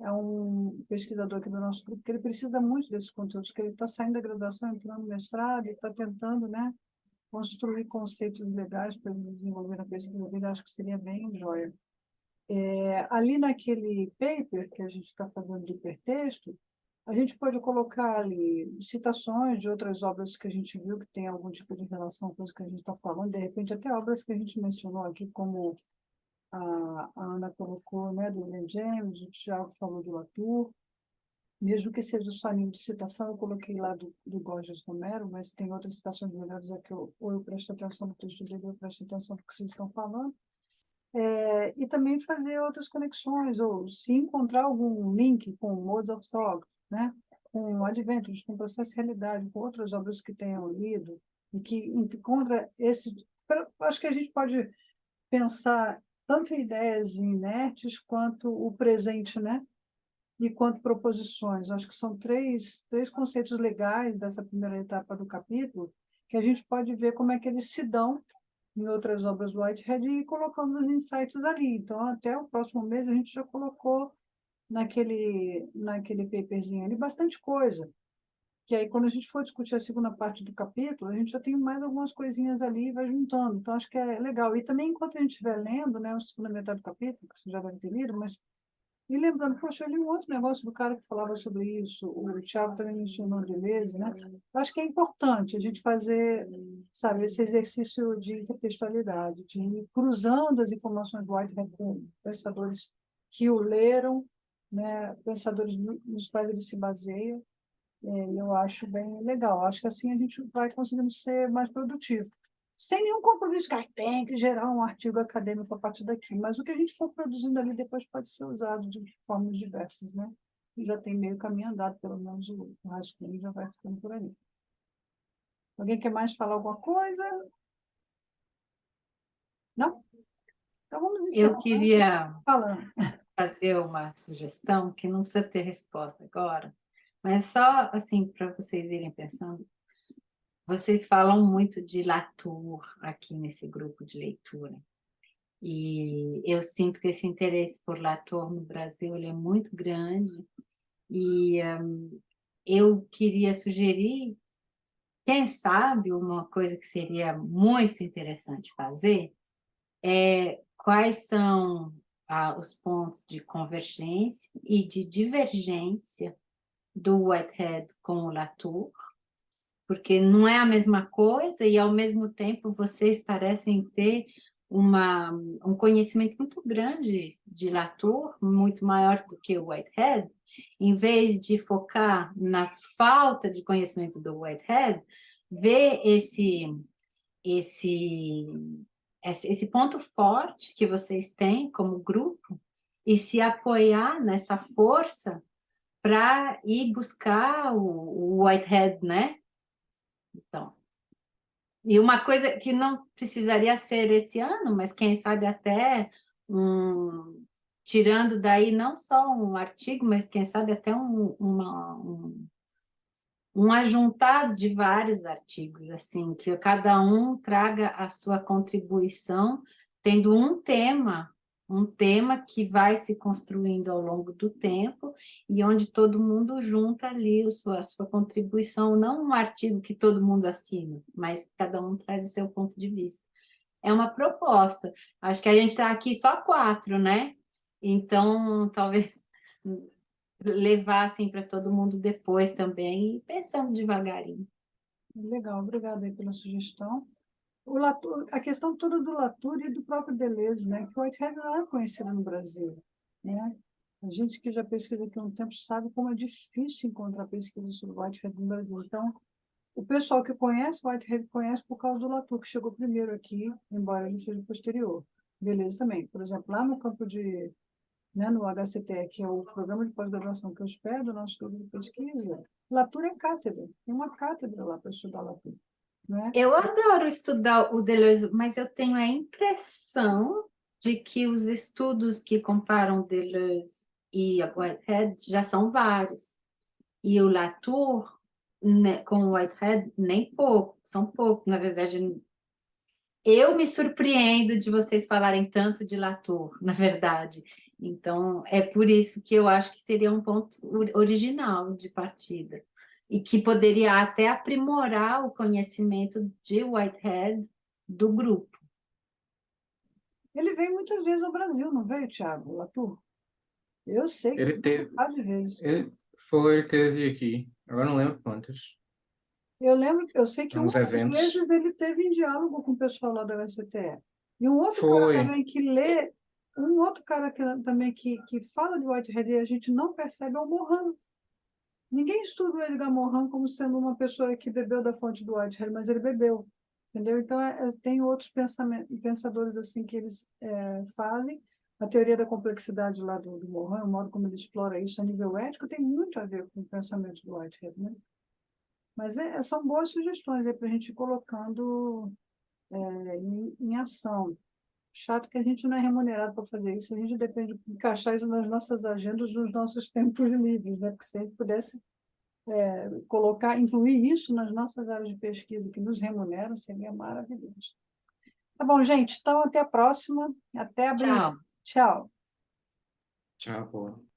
é um pesquisador aqui do nosso grupo, que ele precisa muito desses conteúdos, que ele está saindo da graduação, entrando no mestrado, e está tentando, né, construir conceitos legais para desenvolver a pesquisa dele. Acho que seria bem joia. Ali naquele paper que a gente está fazendo de hipertexto, a gente pode colocar ali citações de outras obras que a gente viu que tem algum tipo de relação com isso que a gente está falando, de repente até obras que a gente mencionou aqui, como a Ana colocou, né, do William James, o Tiago falou do Latour, mesmo que seja só nível de citação, eu coloquei lá do Gorgias Romero, mas tem outras citações melhores aqui, ou eu presto atenção no texto dele, ou eu presto atenção no que vocês estão falando. E também fazer outras conexões, ou se encontrar algum link com Modes of Thought, né? Com Adventures, com Processo de Realidade, com outras obras que tenham lido, e que encontra esse... Acho que a gente pode pensar tanto em ideias inertes quanto o presente, né? E quanto proposições. Acho que são três conceitos legais dessa primeira etapa do capítulo, que a gente pode ver como é que eles se dão em outras obras do Whitehead e colocando os insights ali. Então, até o próximo mês, a gente já colocou naquele paperzinho ali bastante coisa. Que aí, quando a gente for discutir a segunda parte do capítulo, a gente já tem mais algumas coisinhas ali e vai juntando. Então, acho que é legal. E também, enquanto a gente estiver lendo, né, a segunda metade do capítulo, que você já deve ter lido, mas e lembrando, poxa, eu li um outro negócio do cara que falava sobre isso, o Thiago também mencionou Deleuze, né? Eu acho que é importante a gente fazer, sabe, esse exercício de intertextualidade, de ir cruzando as informações do Whitehead com pensadores que o leram, né? Pensadores nos quais ele se baseia. Eu acho bem legal. Acho que assim a gente vai conseguindo ser mais produtivo. Sem nenhum compromisso, cara, tem que gerar um artigo acadêmico a partir daqui. Mas o que a gente for produzindo ali depois pode ser usado de formas diversas, né? E já tem meio caminho andado, pelo menos o rascunho já vai ficando por aí. Alguém quer mais falar alguma coisa? Não? Então vamos encerrar. Eu queria Falando. fazer uma sugestão que não precisa ter resposta agora, mas só assim para vocês irem pensando. Vocês falam muito de Latour aqui nesse grupo de leitura. E eu sinto que esse interesse por Latour no Brasil ele é muito grande. E eu queria sugerir, quem sabe, uma coisa que seria muito interessante fazer é quais são os pontos de convergência e de divergência do Whitehead com o Latour, porque não é a mesma coisa e, ao mesmo tempo, vocês parecem ter um conhecimento muito grande de Latour, muito maior do que o Whitehead. Em vez de focar na falta de conhecimento do Whitehead, ver esse ponto forte que vocês têm como grupo e se apoiar nessa força para ir buscar o Whitehead, né? Então, e uma coisa que não precisaria ser esse ano, mas quem sabe até tirando daí não só um artigo, mas quem sabe até um ajuntado de vários artigos, assim, que cada um traga a sua contribuição, tendo um tema que vai se construindo ao longo do tempo e onde todo mundo junta ali a sua contribuição, não um artigo que todo mundo assina, mas cada um traz o seu ponto de vista. É uma proposta. Acho que a gente está aqui só 4, né? Então, talvez levar assim para todo mundo depois também, e pensando devagarinho. Legal, obrigada aí pela sugestão. O Latour, a questão toda do Latour e do próprio Deleuze, né? Que o Whitehead não é conhecido no Brasil, né? A gente que já pesquisa aqui há um tempo sabe como é difícil encontrar pesquisa sobre o Whitehead no Brasil. Então, o pessoal que conhece o Whitehead conhece por causa do Latour, que chegou primeiro aqui, embora ele seja posterior. Deleuze também. Por exemplo, lá no campo de, né, no HCT, que é o programa de pós-graduação que eu espero do nosso grupo de pesquisa, Latour é cátedra. Tem uma cátedra lá para estudar Latour, né? Eu adoro estudar o Deleuze, mas eu tenho a impressão de que os estudos que comparam Deleuze e a Whitehead já são vários. E o Latour, né, com o Whitehead, nem pouco, são poucos. Na verdade, eu me surpreendo de vocês falarem tanto de Latour, na verdade. Então, é por isso que eu acho que seria um ponto original de partida. E que poderia até aprimorar o conhecimento de Whitehead do grupo. Ele veio muitas vezes ao Brasil, não veio, Thiago, Latour? Eu sei que Ele veio teve, um bocado de vezes. ele teve aqui, agora não lembro quantas, Eu lembro, eu sei que uns umas eventos. vezes ele teve em diálogo com o pessoal lá da UFCTE. E um outro cara Foi, também que lê, um outro cara também que fala de Whitehead e a gente não percebe é o Morin. Ninguém estuda o Edgar Morin como sendo uma pessoa que bebeu da fonte do Whitehead, mas ele bebeu, entendeu? Então, tem outros pensadores assim que eles fazem. A teoria da complexidade lá do Morin, o modo como ele explora isso a nível ético, tem muito a ver com o pensamento do Whitehead, né? Mas são boas sugestões para a gente ir colocando em ação. Chato que a gente não é remunerado para fazer isso, a gente depende de encaixar isso nas nossas agendas, nos nossos tempos livres, né? Porque se a gente pudesse colocar, incluir isso nas nossas áreas de pesquisa que nos remuneram, seria maravilhoso. Tá bom, gente? Então, até a próxima. Até abril. Tchau. Tchau. tchau, pô.